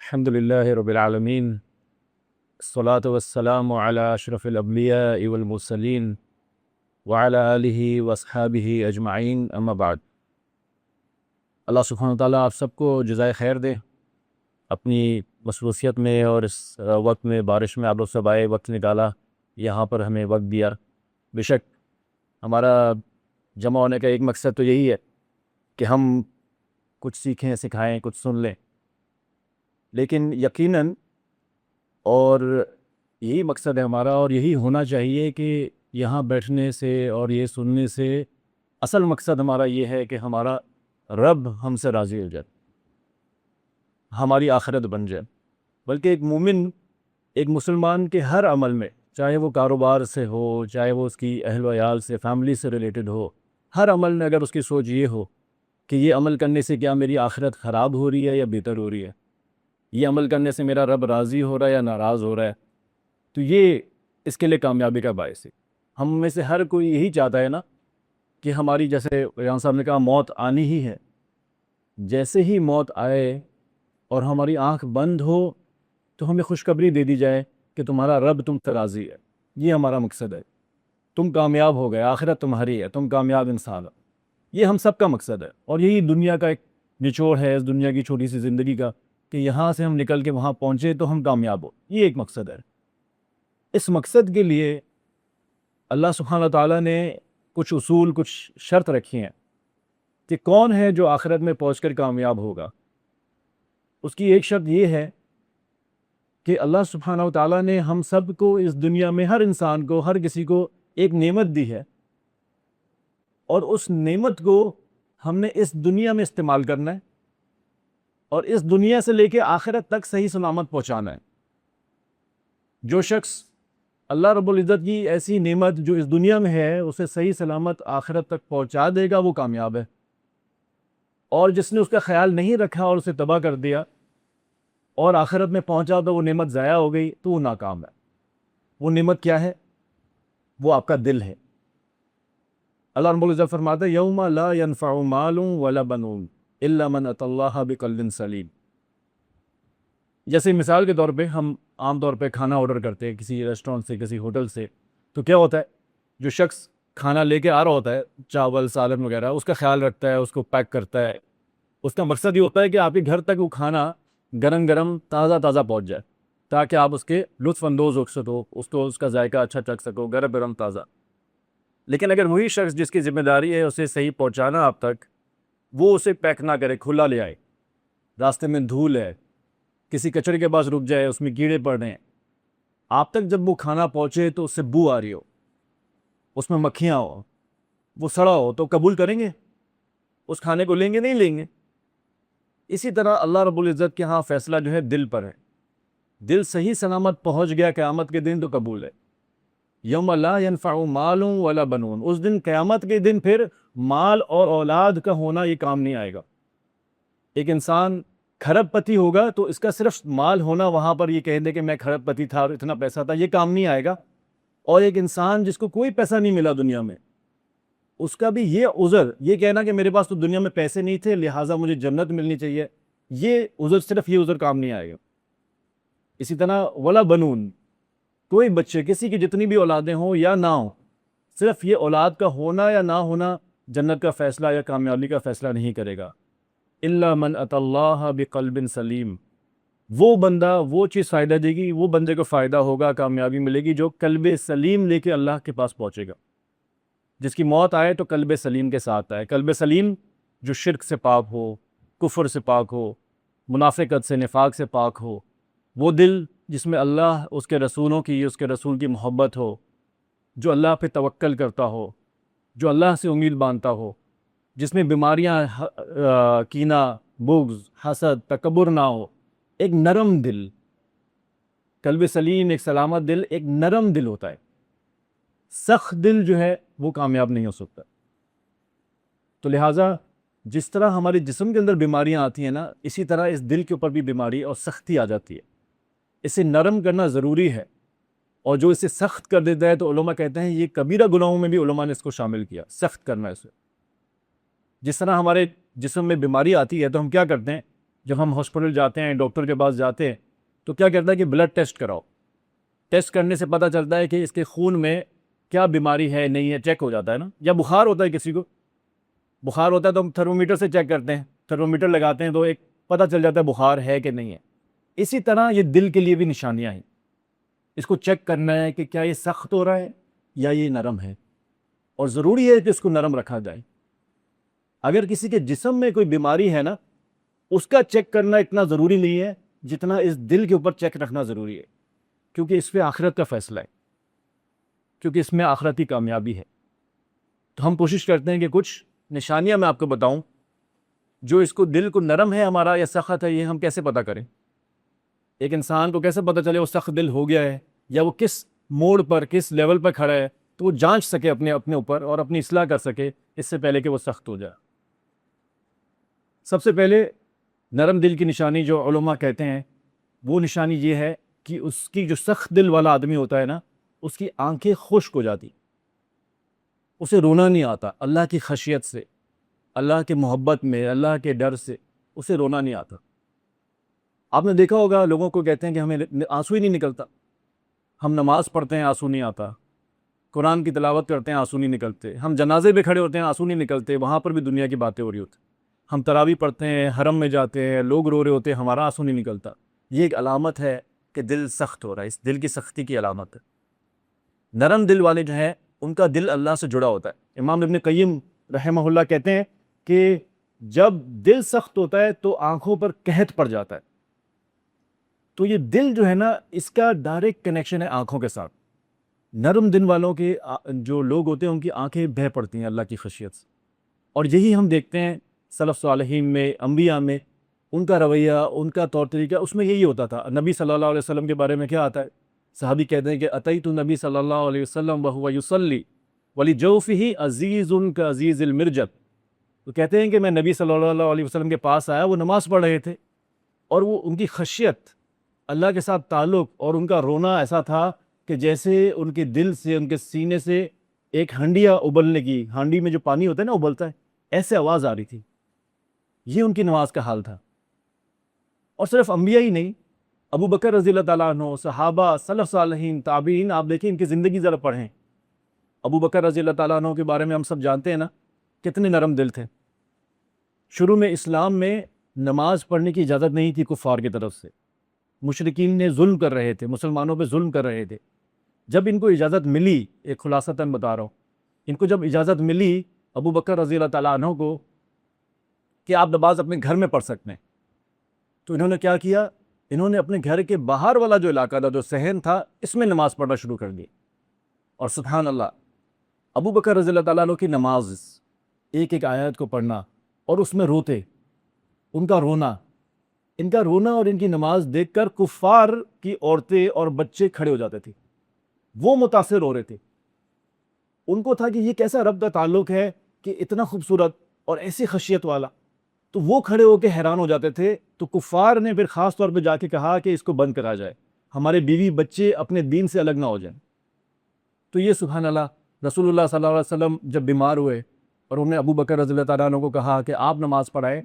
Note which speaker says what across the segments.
Speaker 1: الحمد لله رب العالمين، الصلاة والسلام على أشرف الأنبياء والمرسلين وعلى آلہ واصحابہ اجمعین، اما بعد۔ اللہ سبحانہ وتعالیٰ آپ سب کو جزائے خیر دے۔ اپنی مصروفیت میں اور اس وقت میں، بارش میں آپ لوگ سب آئے، وقت نکالا، یہاں پر ہمیں وقت دیا۔ بے شک ہمارا جمع ہونے کا ایک مقصد تو یہی ہے کہ ہم کچھ سیکھیں، سکھائیں، کچھ سن لیں، لیکن یقیناً اور یہی مقصد ہے ہمارا، اور یہی ہونا چاہیے کہ یہاں بیٹھنے سے اور یہ سننے سے اصل مقصد ہمارا یہ ہے کہ ہمارا رب ہم سے راضی ہو جائے، ہماری آخرت بن جائے۔ بلکہ ایک مومن، ایک مسلمان کے ہر عمل میں، چاہے وہ کاروبار سے ہو، چاہے وہ اس کی اہل و عیال سے، فیملی سے ریلیٹڈ ہو، ہر عمل میں اگر اس کی سوچ یہ ہو کہ یہ عمل کرنے سے کیا میری آخرت خراب ہو رہی ہے یا بہتر ہو رہی ہے، یہ عمل کرنے سے میرا رب راضی ہو رہا ہے یا ناراض ہو رہا ہے، تو یہ اس کے لیے کامیابی کا باعث ہے۔ ہم میں سے ہر کوئی یہی چاہتا ہے نا کہ ہماری، جیسے ریان صاحب نے کہا، موت آنی ہی ہے۔ جیسے ہی موت آئے اور ہماری آنکھ بند ہو تو ہمیں خوشخبری دے دی جائے کہ تمہارا رب تم سے راضی ہے۔ یہ ہمارا مقصد ہے، تم کامیاب ہو گئے، آخرت تمہاری ہے، تم کامیاب انسان ہو۔ یہ ہم سب کا مقصد ہے، اور یہی دنیا کا ایک نچوڑ ہے، اس دنیا کی چھوٹی سی زندگی کا، کہ یہاں سے ہم نکل کے وہاں پہنچے تو ہم کامیاب ہو۔ یہ ایک مقصد ہے۔ اس مقصد کے لیے اللہ سبحانہ تعالیٰ نے کچھ اصول، کچھ شرط رکھی ہیں کہ کون ہے جو آخرت میں پہنچ کر کامیاب ہوگا۔ اس کی ایک شرط یہ ہے کہ اللہ سبحانہ تعالیٰ نے ہم سب کو اس دنیا میں، ہر انسان کو، ہر کسی کو ایک نعمت دی ہے، اور اس نعمت کو ہم نے اس دنیا میں استعمال کرنا ہے، اور اس دنیا سے لے کے آخرت تک صحیح سلامت پہنچانا ہے۔ جو شخص اللہ رب العزت کی ایسی نعمت جو اس دنیا میں ہے اسے صحیح سلامت آخرت تک پہنچا دے گا، وہ کامیاب ہے، اور جس نے اس کا خیال نہیں رکھا اور اسے تباہ کر دیا اور آخرت میں پہنچا تو وہ نعمت ضائع ہو گئی، تو وہ ناکام ہے۔ وہ نعمت کیا ہے؟ وہ آپ کا دل ہے۔ اللہ رب العزت فرماتا ہے یوم لا ينفع مال ولا بنون الا من اتى الله بقلب سلیم۔ جیسے مثال کے طور پہ ہم عام طور پہ کھانا آرڈر کرتے ہیں کسی ریسٹورینٹ سے، کسی ہوٹل سے، تو کیا ہوتا ہے؟ جو شخص کھانا لے کے آ رہا ہوتا ہے، چاول، سالن وغیرہ، اس کا خیال رکھتا ہے، اس کو پیک کرتا ہے۔ اس کا مقصد یہ ہوتا ہے کہ آپ کے گھر تک وہ کھانا گرم گرم، تازہ تازہ پہنچ جائے، تاکہ آپ اس کے لطف اندوز ہو سکو، اس کا ذائقہ اچھا چکھ سکو، گرم گرم تازہ۔ لیکن اگر وہی شخص جس کی ذمہ داری ہے اسے صحیح پہنچانا آپ تک، وہ اسے پیک نہ کرے، کھلا لے آئے، راستے میں دھول ہے، کسی کچرے کے پاس رک جائے، اس میں کیڑے پڑ رہے ہیں، آپ تک جب وہ کھانا پہنچے تو اس سے بو آ رہی ہو، اس میں مکھیاں ہو، وہ سڑا ہو، تو قبول کریں گے؟ اس کھانے کو لیں گے؟ نہیں لیں گے۔ اسی طرح اللہ رب العزت کے ہاں فیصلہ جو ہے دل پر ہے۔ دل صحیح سلامت پہنچ گیا قیامت کے دن تو قبول ہے۔ یوم لا ينفع مال ولا بنون، اس دن، قیامت کے دن، پھر مال اور اولاد کا ہونا یہ کام نہیں آئے گا۔ ایک انسان کھرب پتی ہوگا تو اس کا صرف مال ہونا وہاں پر یہ کہہ دے کہ میں کھرب پتی تھا اور اتنا پیسہ تھا، یہ کام نہیں آئے گا۔ اور ایک انسان جس کو کوئی پیسہ نہیں ملا دنیا میں، اس کا بھی یہ عذر، یہ کہنا کہ میرے پاس تو دنیا میں پیسے نہیں تھے لہٰذا مجھے جنت ملنی چاہیے، یہ عذر، صرف یہ عذر کام نہیں آئے گا۔ اسی طرح ولا بنون، کوئی بچے، کسی کی جتنی بھی اولادیں ہوں یا نہ ہوں، صرف یہ اولاد کا ہونا یا نہ ہونا جنت کا فیصلہ یا کامیابی کا فیصلہ نہیں کرے گا۔ الا من اتى اللہ بقلب سلیم، وہ بندہ، وہ چیز فائدہ دے گی، وہ بندے کو فائدہ ہوگا، کامیابی ملے گی جو قلب سلیم لے کے اللہ کے پاس پہنچے گا۔ جس کی موت آئے تو قلب سلیم کے ساتھ آئے۔ قلب سلیم جو شرک سے پاک ہو، کفر سے پاک ہو، منافقت سے، نفاق سے پاک ہو، وہ دل جس میں اللہ، اس کے رسولوں کی، اس کے رسول کی محبت ہو، جو اللہ پہ توکل کرتا ہو، جو اللہ سے امید باندھتا ہو، جس میں بیماریاں، کینہ، بغض، حسد، تکبر نہ ہو، ایک نرم دل۔ قلب سلیم، ایک سلامت دل، ایک نرم دل ہوتا ہے۔ سخت دل جو ہے وہ کامیاب نہیں ہو سکتا۔ تو لہٰذا جس طرح ہمارے جسم کے اندر بیماریاں آتی ہیں نا، اسی طرح اس دل کے اوپر بھی بیماری اور سختی آ جاتی ہے۔ اسے نرم کرنا ضروری ہے، اور جو اسے سخت کر دیتا ہے تو علماء کہتے ہیں یہ کبیرہ گناہوں میں بھی علماء نے اس کو شامل کیا، سخت کرنا اسے۔ جس طرح ہمارے جسم میں بیماری آتی ہے تو ہم کیا کرتے ہیں؟ جب ہم ہاسپٹل جاتے ہیں، ڈاکٹر کے پاس جاتے ہیں، تو کیا کہتا ہے کہ بلڈ ٹیسٹ کراؤ. ٹیسٹ کرنے سے پتہ چلتا ہے کہ اس کے خون میں کیا بیماری ہے نہیں ہے، چیک ہو جاتا ہے نا. یا بخار ہوتا ہے، کسی کو بخار ہوتا ہے تو ہم تھرمومیٹر سے چیک کرتے ہیں، تھرمومیٹر لگاتے ہیں تو ایک پتہ چل جاتا ہے بخار ہے کہ نہیں ہے. اسی طرح یہ دل کے لیے بھی نشانیاں ہیں. اس کو چیک کرنا ہے کہ کیا یہ سخت ہو رہا ہے یا یہ نرم ہے، اور ضروری ہے کہ اس کو نرم رکھا جائے. اگر کسی کے جسم میں کوئی بیماری ہے نا، اس کا چیک کرنا اتنا ضروری نہیں ہے جتنا اس دل کے اوپر چیک رکھنا ضروری ہے، کیونکہ اس پہ آخرت کا فیصلہ ہے، کیونکہ اس میں آخرتی کامیابی ہے. تو ہم کوشش کرتے ہیں کہ کچھ نشانیاں میں آپ کو بتاؤں جو اس کو دل کو نرم ہے ہمارا یا سخت ہے. یہ ہم کیسے پتہ کریں؟ ایک انسان کو کیسے پتہ چلے وہ سخت دل ہو گیا ہے یا وہ کس موڑ پر، کس لیول پر کھڑا ہے، تو وہ جانچ سکے اپنے اوپر اور اپنی اصلاح کر سکے اس سے پہلے کہ وہ سخت ہو جائے. سب سے پہلے نرم دل کی نشانی جو علماء کہتے ہیں وہ نشانی یہ ہے کہ اس کی جو سخت دل والا آدمی ہوتا ہے نا، اس کی آنکھیں خشک ہو جاتی، اسے رونا نہیں آتا. اللہ کی خشیت سے، اللہ کے محبت میں، اللہ کے ڈر سے اسے رونا نہیں آتا. آپ نے دیکھا ہوگا لوگوں کو کہتے ہیں کہ ہمیں آنسو ہی نہیں نکلتا. ہم نماز پڑھتے ہیں، آنسو نہیں آتا. قرآن کی تلاوت کرتے ہیں، آنسو نہیں نکلتے. ہم جنازے پہ کھڑے ہوتے ہیں، آنسو نہیں نکلتے. وہاں پر بھی دنیا کی باتیں ہو رہی ہوتی. ہم تراویح پڑھتے ہیں، حرم میں جاتے ہیں، لوگ رو رہے ہوتے ہیں، ہمارا آنسو نہیں نکلتا. یہ ایک علامت ہے کہ دل سخت ہو رہا ہے. اس دل کی سختی کی علامت ہے. نرم دل والے جو ہیں ان کا دل اللہ سے جڑا ہوتا ہے. امام ابن قیم رحمہ اللہ کہتے ہیں کہ جب دل سخت ہوتا ہے تو آنکھوں پر قحط پڑ جاتا ہے. تو یہ دل جو ہے نا، اس کا ڈائریکٹ کنیکشن ہے آنکھوں کے ساتھ. نرم دل والوں کے جو لوگ ہوتے ہیں ان کی آنکھیں بہہ پڑتی ہیں اللہ کی خشیت سے. اور یہی ہم دیکھتے ہیں سلف صالحین میں، انبیاء میں، ان کا رویہ، ان کا طور طریقہ، اس میں یہی ہوتا تھا. نبی صلی اللہ علیہ وسلم کے بارے میں کیا آتا ہے؟ صحابی کہتے ہیں کہ اتیت النبی صلی اللہ علیہ وسلم وهو یصلی ولجوفہ عزیز کعزیز المرجل. تو کہتے ہیں کہ میں نبی صلی اللہ علیہ وسلم کے پاس آیا، وہ نماز پڑھ رہے تھے، اور وہ ان کی خشیت، اللہ کے ساتھ تعلق اور ان کا رونا ایسا تھا کہ جیسے ان کے دل سے، ان کے سینے سے ایک ہنڈیا ابلنے کی، ہانڈی میں جو پانی ہوتا ہے نا ابلتا ہے، ایسے آواز آ رہی تھی. یہ ان کی نماز کا حال تھا. اور صرف انبیاء ہی نہیں، ابو بکر رضی اللہ تعالیٰ عنہ، صحابہ، سلف صالحین، تابعین، آپ دیکھیں ان کی زندگی ذرا پڑھیں. ابو بکر رضی اللہ تعالیٰ عنہ کے بارے میں ہم سب جانتے ہیں نا، کتنے نرم دل تھے. شروع میں اسلام میں نماز پڑھنے کی اجازت نہیں تھی کفار کی طرف سے. مشرکین نے ظلم کر رہے تھے، مسلمانوں پہ ظلم کر رہے تھے. جب ان کو اجازت ملی، ایک خلاصتاً بتا رہا ہوں، ان کو جب اجازت ملی ابو بکر رضی اللہ تعالیٰ عنہ کو کہ آپ نماز اپنے گھر میں پڑھ سکتے ہیں، تو انہوں نے کیا کیا؟ انہوں نے اپنے گھر کے باہر والا جو علاقہ تھا، جو صحن تھا، اس میں نماز پڑھنا شروع کر دی. اور سبحان اللہ، ابو بکر رضی اللہ تعالیٰ عنہ کی نماز، ایک ایک آیت کو پڑھنا اور اس میں روتے، ان کا رونا اور ان کی نماز دیکھ کر کفار کی عورتیں اور بچے کھڑے ہو جاتے تھے. وہ متاثر ہو رہے تھے. ان کو تھا کہ یہ کیسا رب کا تعلق ہے کہ اتنا خوبصورت اور ایسی خشیت والا. تو وہ کھڑے ہو کے حیران ہو جاتے تھے. تو کفار نے پھر خاص طور پہ جا کے کہا کہ اس کو بند کرا جائے، ہمارے بیوی بچے اپنے دین سے الگ نہ ہو جائیں. تو یہ سبحان اللہ، رسول اللہ صلی اللہ علیہ وسلم جب بیمار ہوئے اور انہوں نے ابو بکر رضی اللہ تعالیٰ عنہ کو کہا کہ آپ نماز پڑھائیں،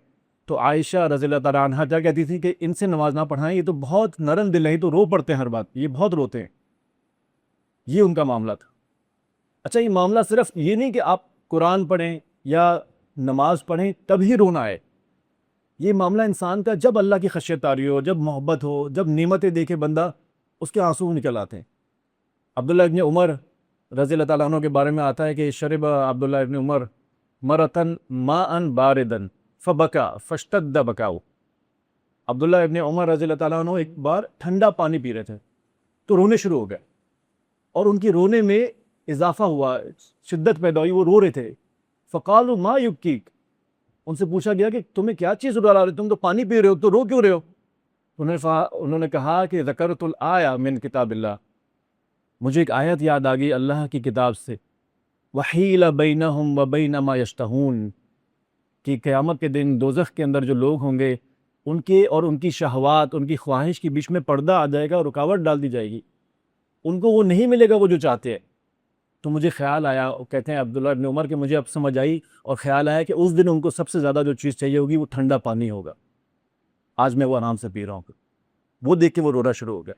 Speaker 1: تو عائشہ رضی اللہ تعالیٰ عنہ کیا کہتی تھی کہ ان سے نماز نہ پڑھائیں، یہ تو بہت نرم دل ہے، یہ تو رو پڑتے ہیں ہر بات، یہ بہت روتے ہیں. یہ ان کا معاملہ تھا. اچھا، یہ معاملہ صرف یہ نہیں کہ آپ قرآن پڑھیں یا نماز پڑھیں تبھی رونا ہے. یہ معاملہ انسان کا جب اللہ کی خشیت آ رہی ہو، جب محبت ہو، جب نعمتیں دیکھے بندہ، اس کے آنسو نکل آتے ہیں. عبداللہ ابن عمر رضی اللہ تعالیٰ عنہ کے بارے میں آتا ہے کہ شرب عبداللہ ابن عمر مرتن ماء باردن فبکا فاشتد بکاؤ. عبداللہ ابن عمر رضی اللہ تعالیٰ عنہ ایک بار ٹھنڈا پانی پی رہے تھے تو رونے شروع ہو گئے، اور ان کی رونے میں اضافہ ہوا، شدت پیدا ہوئی، وہ رو رہے تھے. فقالوا ما یبکیک، ان سے پوچھا گیا کہ تمہیں کیا چیز ڈالا رہے، تم تو پانی پی رہے ہو تو رو کیوں رہے ہو؟ انہوں نے کہا کہ ذکرت الآیہ من کتاب اللہ، مجھے ایک آیت یاد آ گئی اللہ کی کتاب سے، وحیل بینہم وبین ما یشتہون، کہ قیامت کے دن دوزخ کے اندر جو لوگ ہوں گے ان کے اور ان کی شہوات، ان کی خواہش کے بیچ میں پردہ آ جائے گا، رکاوٹ ڈال دی جائے گی، ان کو وہ نہیں ملے گا وہ جو چاہتے ہیں. تو مجھے خیال آیا، کہتے ہیں عبداللہ ابن عمر، کہ مجھے اب سمجھ آئی اور خیال آیا کہ اس دن ان کو سب سے زیادہ جو چیز چاہیے ہوگی وہ ٹھنڈا پانی ہوگا. آج میں وہ آرام سے پی رہا ہوں. وہ دیکھ کے وہ رونا شروع ہو گیا.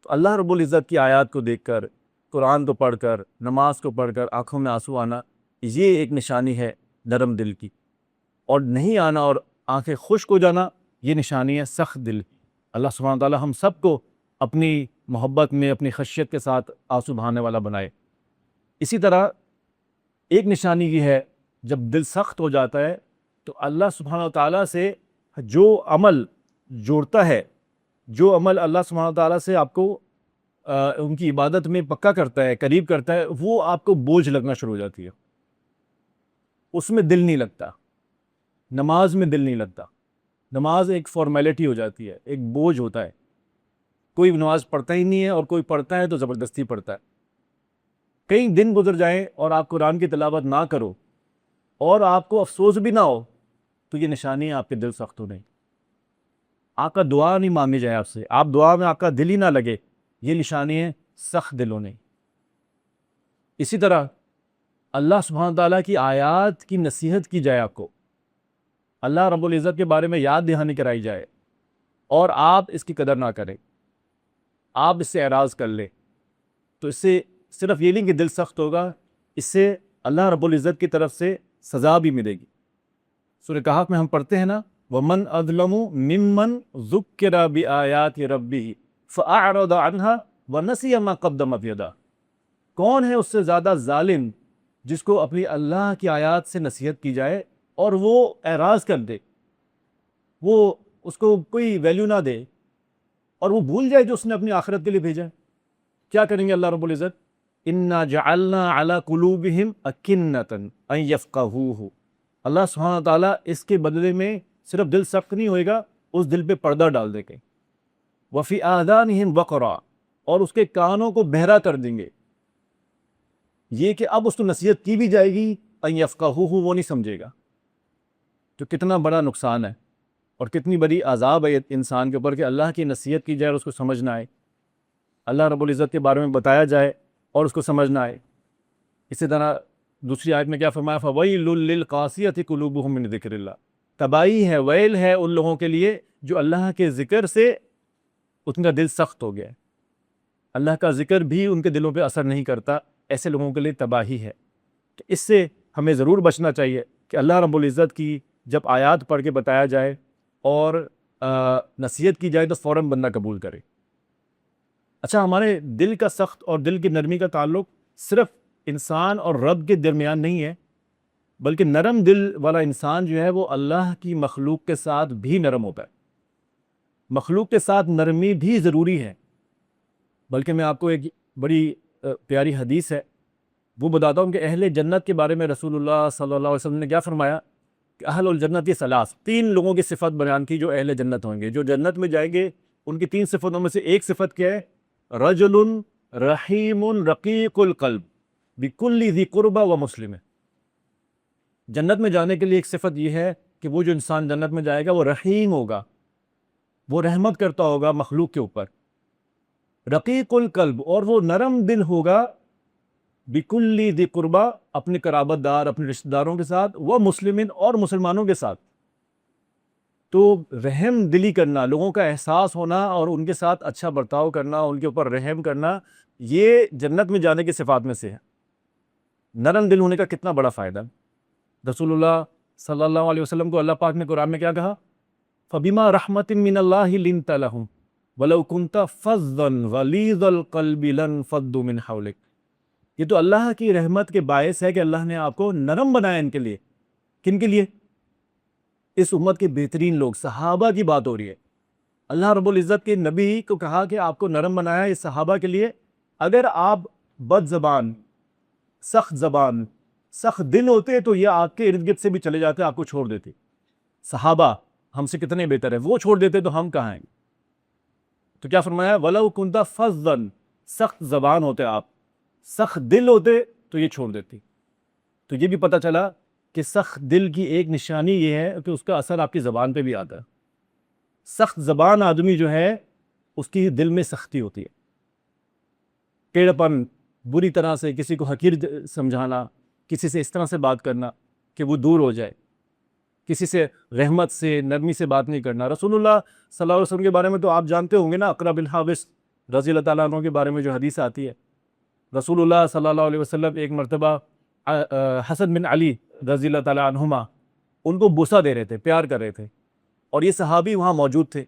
Speaker 1: تو اللہ رب العزت کی آیات کو دیکھ کر، قرآن کو پڑھ کر، نماز کو پڑھ کر آنکھوں میں آنسو آنا، یہ ایک نشانی ہے نرم دل کی. اور نہیں آنا اور آنکھیں خشک ہو جانا، یہ نشانی ہے سخت دل کی. اللہ سبحانہ وتعالیٰ ہم سب کو اپنی محبت میں، اپنی خشیت کے ساتھ آنسو بہانے والا بنائے. اسی طرح ایک نشانی یہ ہے جب دل سخت ہو جاتا ہے تو اللہ سبحانہ وتعالیٰ سے جو عمل جوڑتا ہے، جو عمل اللہ سبحانہ وتعالیٰ سے آپ کو ان کی عبادت میں پکا کرتا ہے، قریب کرتا ہے، وہ آپ کو بوجھ لگنا شروع ہو جاتی ہے. اس میں دل نہیں لگتا. نماز میں دل نہیں لگتا. نماز ایک فارمیلٹی ہو جاتی ہے، ایک بوجھ ہوتا ہے. کوئی نماز پڑھتا ہی نہیں ہے، اور کوئی پڑھتا ہے تو زبردستی پڑھتا ہے. کئی دن گزر جائیں اور آپ قرآن کی تلاوت نہ کرو اور آپ کو افسوس بھی نہ ہو، تو یہ نشانی ہے آپ کے دل سخت ہونے. آقا دعا نہیں مانگی جائے آپ سے، آپ دعا میں آپ کا دل ہی نہ لگے، یہ نشانی ہے سخت دل ہونے. اسی طرح اللہ سبحانہ تعالیٰ کی آیات کی نصیحت کی جائے، آپ کو اللہ رب العزت کے بارے میں یاد دہانی کرائی جائے اور آپ اس کی قدر نہ کریں، آپ اس سے اعراض کر لیں، تو اس سے صرف یہ نہیں کہ دل سخت ہوگا، اس سے اللہ رب العزت کی طرف سے سزا بھی ملے گی. سورہ کہف میں ہم پڑھتے ہیں نا، وَمَنْ أَظْلَمُ مِمَّنْ ذُكِّرَ بِآيَاتِ رَبِّهِ فَأَعْرَضَ عَنْهَا وَنَسِيَ مَا قَدَّمَ بِيَدِهِ. کون ہے اس سے زیادہ ظالم جس کو اپنی اللہ کی آیات سے نصیحت کی جائے اور وہ اعراض کر دے، وہ اس کو کوئی ویلیو نہ دے اور وہ بھول جائے جو اس نے اپنی آخرت کے لیے بھیجا ہے. کیا کریں گے اللہ رب العزت؟ اِنَّا جَعَلْنَا عَلَىٰ قُلُوبِهِمْ أَكِنَّةً أَن يَفْقَهُوهُ. اللہ سبحانہ تعالیٰ اس کے بدلے میں صرف دل سخت نہیں ہوئے گا، اس دل پہ پردہ ڈال دے گے. وَفِي آذَانِهِمْ وَقْرًا، اور اس کے کانوں کو بہرا کر دیں گے. یہ کہ اب اس کو نصیحت کی بھی جائے گی، أَن يَفْقَهُوهُ، وہ نہیں سمجھے گا. تو کتنا بڑا نقصان ہے اور کتنی بڑی عذاب ہے انسان کے اوپر کہ اللہ کی نصیحت کی جائے اور اس کو سمجھ نہ آئے، اللہ رب العزت کے بارے میں بتایا جائے اور اس کو سمجھ نہ آئے. اسی طرح دوسری آیت میں کیا فرمایا؟ فَوَيْلٌ لِّلْقَاسِيَةِ قُلُوبُهُم مِّن ذِكْرِ اللَّهِ. تباہی ہے، ویل ہے ان لوگوں کے لیے جو اللہ کے ذکر سے ان کا دل سخت ہو گیا ہے. اللہ کا ذکر بھی ان کے دلوں پہ اثر نہیں کرتا، ایسے لوگوں کے لیے تباہی ہے. تو اس سے ہمیں ضرور بچنا چاہیے کہ اللہ رب العزت کی جب آیات پڑھ کے بتایا جائے اور نصیحت کی جائے تو فوراً بندہ قبول کرے. اچھا، ہمارے دل کا سخت اور دل کی نرمی کا تعلق صرف انسان اور رب کے درمیان نہیں ہے، بلکہ نرم دل والا انسان جو ہے وہ اللہ کی مخلوق کے ساتھ بھی نرم ہوتا ہے. مخلوق کے ساتھ نرمی بھی ضروری ہے. بلکہ میں آپ کو ایک بڑی پیاری حدیث ہے وہ بتاتا ہوں کہ اہل جنت کے بارے میں رسول اللہ صلی اللہ علیہ وسلم نے کیا فرمایا کہ اہل الجنت ثلاث، 3 لوگوں کی صفت بیان کی جو اہل جنت ہوں گے، جو جنت میں جائیں گے. ان کی 3 صفتوں میں سے ایک صفت کیا ہے؟ رجل رحیم رقیق القلب بکل ذی قربہ و مسلم. جنت میں جانے کے لیے ایک صفت یہ ہے کہ وہ جو انسان جنت میں جائے گا وہ رحیم ہوگا، وہ رحمت کرتا ہوگا مخلوق کے اوپر. رقیق القلب، اور وہ نرم دل ہوگا، بکل ذی قربہ، اپنے قرابت دار، اپنے رشتہ داروں کے ساتھ، وہ مسلمین، اور مسلمانوں کے ساتھ. تو رحم دلی کرنا، لوگوں کا احساس ہونا اور ان کے ساتھ اچھا برتاؤ کرنا، ان کے اوپر رحم کرنا، یہ جنت میں جانے کی صفات میں سے ہے. نرم دل ہونے کا کتنا بڑا فائدہ. رسول اللہ صلی اللہ علیہ وسلم کو اللہ پاک نے قرآن میں کیا کہا؟ فَبِمَا رَحْمَةٍ مِّنَ اللَّهِ لِنْتَ لَهُمْ وَلَوْ كُنْتَ فَظًّا غَلِيظَ الْقَلْبِ لَانفَضُّوا مِنْ حَوْلِكَ. یہ تو اللہ کی رحمت کے باعث ہے کہ اللہ نے آپ کو نرم بنایا. ان کے لیے، کن کے لیے؟ اس امت کے بہترین لوگ، صحابہ کی بات ہو رہی ہے. اللہ رب العزت کے نبی کو کہا کہ آپ کو نرم بنایا ہے اس صحابہ کے لیے. اگر آپ بد زبان، سخت زبان، سخت دل ہوتے تو یہ آپ کے ارد گرد سے بھی چلے جاتے، آپ کو چھوڑ دیتے. صحابہ ہم سے کتنے بہتر ہیں، وہ چھوڑ دیتے تو ہم کہاں ہیں. تو کیا فرمایا؟ وَلَوْ كُنْتَ فَظًّا، سخت زبان ہوتے آپ، سخت دل ہوتے تو یہ چھوڑ دیتی. تو یہ بھی پتہ چلا کہ سخت دل کی ایک نشانی یہ ہے کہ اس کا اثر آپ کی زبان پہ بھی آتا ہے. سخت زبان آدمی جو ہے اس کی دل میں سختی ہوتی ہے. ٹیڑھپن، بری طرح سے کسی کو حقیر سمجھانا، کسی سے اس طرح سے بات کرنا کہ وہ دور ہو جائے. کسی سے رحمت سے نرمی سے بات نہیں کرنا۔ رسول اللہ صلی اللہ علیہ وسلم کے بارے میں تو آپ جانتے ہوں گے نا، اقرا بن حابس رضی اللہ تعالیٰ عنہ کے بارے میں جو حدیث آتی ہے، رسول اللہ صلی اللہ علیہ وسلم ایک مرتبہ حسن بن علی رضی اللہ تعالیٰ عنہما ان کو بوسہ دے رہے تھے، پیار کر رہے تھے، اور یہ صحابی وہاں موجود تھے۔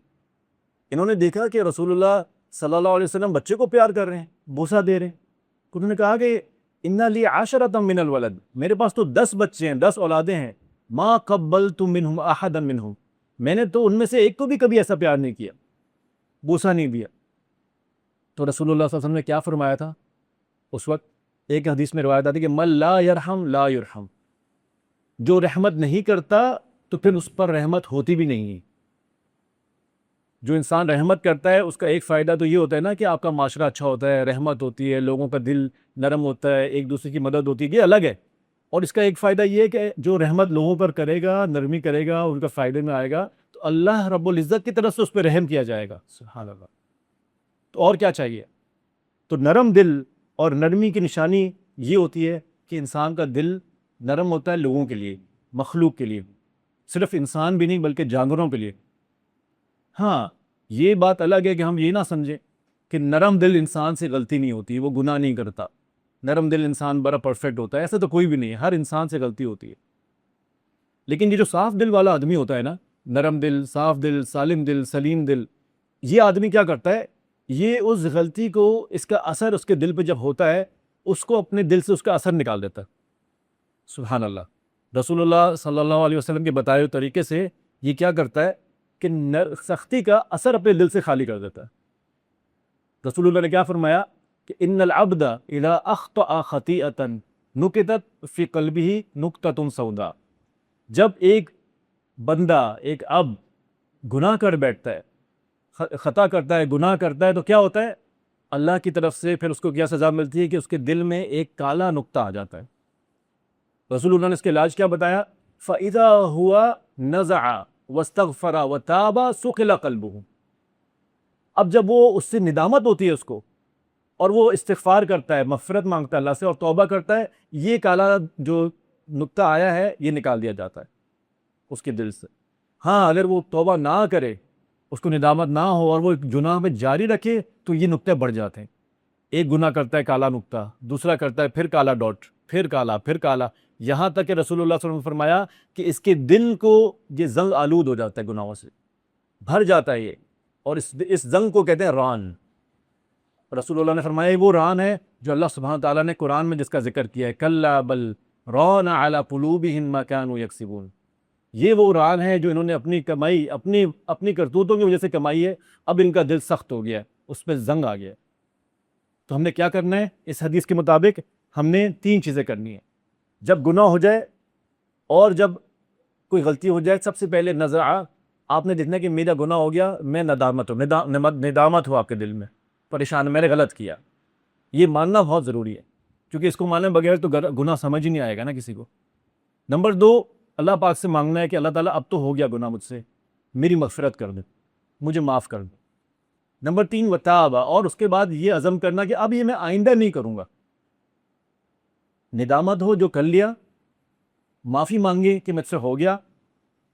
Speaker 1: انہوں نے دیکھا کہ رسول اللہ صلی اللہ علیہ وسلم بچے کو پیار کر رہے ہیں، بوسہ دے رہے ہیں، تو انہوں نے کہا کہ ان لی عشرۃ من الولد، میرے پاس تو 10 بچے ہیں، 10 اولادیں ہیں، ما قبلت منہم احدا منہم، میں نے تو ان میں سے ایک کو بھی کبھی ایسا پیار نہیں کیا، بوسہ نہیں دیا۔ تو رسول اللہ صلی اللہ علیہ وسلم نے کیا فرمایا تھا اس وقت؟ ایک حدیث میں روایت آتی ہے کہ من لا یرحم لا یرحم، جو رحمت نہیں کرتا تو پھر اس پر رحمت ہوتی بھی نہیں ہے۔ جو انسان رحمت کرتا ہے اس کا ایک فائدہ تو یہ ہوتا ہے نا کہ آپ کا معاشرہ اچھا ہوتا ہے، رحمت ہوتی ہے، لوگوں کا دل نرم ہوتا ہے، ایک دوسرے کی مدد ہوتی ہے، یہ الگ ہے۔ اور اس کا ایک فائدہ یہ ہے کہ جو رحمت لوگوں پر کرے گا، نرمی کرے گا، ان کا فائدے میں آئے گا، تو اللہ رب العزت کی طرف سے اس پہ رحم کیا جائے گا۔ سبحان اللہ۔ تو اور کیا چاہیے؟ تو نرم دل اور نرمی کی نشانی یہ ہوتی ہے کہ انسان کا دل نرم ہوتا ہے لوگوں کے لیے، مخلوق کے لیے، صرف انسان بھی نہیں بلکہ جانوروں کے لیے۔ ہاں، یہ بات الگ ہے کہ ہم یہ نہ سمجھیں کہ نرم دل انسان سے غلطی نہیں ہوتی، وہ گناہ نہیں کرتا، نرم دل انسان بڑا پرفیکٹ ہوتا ہے، ایسا تو کوئی بھی نہیں ہے، ہر انسان سے غلطی ہوتی ہے۔ لیکن یہ جو صاف دل والا آدمی ہوتا ہے نا، نرم دل، صاف دل، سالم دل، سلیم دل، یہ آدمی کیا کرتا ہے؟ یہ اس غلطی کو، اس کا اثر اس کے دل پہ جب ہوتا ہے، اس کو اپنے دل سے اس کا اثر نکال دیتا ہے۔ سبحان اللہ۔ رسول اللہ صلی اللہ علیہ وسلم کے بتائے ہوئے طریقے سے یہ کیا کرتا ہے کہ سختی کا اثر اپنے دل سے خالی کر دیتا ہے۔ رسول اللہ نے کیا فرمایا کہ ان العبد اذا اخطأ خطیئۃ نکتت فی قلبہ نکتۃ سوداء، جب ایک بندہ، ایک عبد گناہ کر بیٹھتا ہے، خطا کرتا ہے، گناہ کرتا ہے، تو کیا ہوتا ہے؟ اللہ کی طرف سے پھر اس کو کیا سزا ملتی ہے کہ اس کے دل میں ایک کالا نقطہ آ جاتا ہے۔ رسول اللہ نے اس کے علاج کیا بتایا؟ فَإِذَا هُوَ نَزَعَ وَاسْتَغْفَرَ وَتَابَ سُقِلَ قَلْبُهُ، اب جب وہ اس سے ندامت ہوتی ہے اس کو، اور وہ استغفار کرتا ہے، مغفرت مانگتا ہے اللہ سے اور توبہ کرتا ہے، یہ کالا جو نقطہ آیا ہے یہ نکال دیا جاتا ہے اس کے دل سے۔ ہاں، اگر وہ توبہ نہ کرے، اس کو ندامت نہ ہو اور وہ گناہ میں جاری رکھے، تو یہ نقطے بڑھ جاتے ہیں۔ ایک گناہ کرتا ہے کالا نقطہ، دوسرا کرتا ہے پھر کالا ڈاٹ، پھر کالا، پھر کالا، یہاں تک کہ رسول اللہ صلی اللہ علیہ وسلم نے فرمایا کہ اس کے دل کو یہ زنگ آلود ہو جاتا ہے، گناہوں سے بھر جاتا ہے یہ، اور اس زنگ کو کہتے ہیں ران۔ رسول اللہ نے فرمایا وہ ران ہے جو اللہ سبحانہ تعالیٰ نے قرآن میں جس کا ذکر کیا ہے، کلا بل ران علی قلوبہم ما کانوا یکسبون، یہ وہ ران ہے جو انہوں نے اپنی کمائی، اپنی کرتوتوں کی وجہ سے کمائی ہے، اب ان کا دل سخت ہو گیا ہے، اس پہ زنگ آ گیا ہے۔ تو ہم نے کیا کرنا ہے؟ اس حدیث کے مطابق ہم نے 3 چیزیں کرنی ہیں۔ جب گناہ ہو جائے اور جب کوئی غلطی ہو جائے، سب سے پہلے نزع، آپ نے دیکھنا کہ میرا گناہ ہو گیا، میں ندامت ہو آپ کے دل میں، پریشان، میں نے غلط کیا، یہ ماننا بہت ضروری ہے، کیونکہ اس کو ماننے بغیر تو گناہ سمجھ ہی نہیں آئے گا نا کسی کو۔ نمبر 2، اللہ پاک سے مانگنا ہے کہ اللہ تعالیٰ اب تو ہو گیا گناہ مجھ سے، میری مغفرت کر دے، مجھے معاف کر دے۔ نمبر 3، وتاب، اور اس کے بعد یہ عزم کرنا کہ اب یہ میں آئندہ نہیں کروں گا۔ ندامت ہو جو کر لیا، معافی مانگے کہ مجھ سے ہو گیا،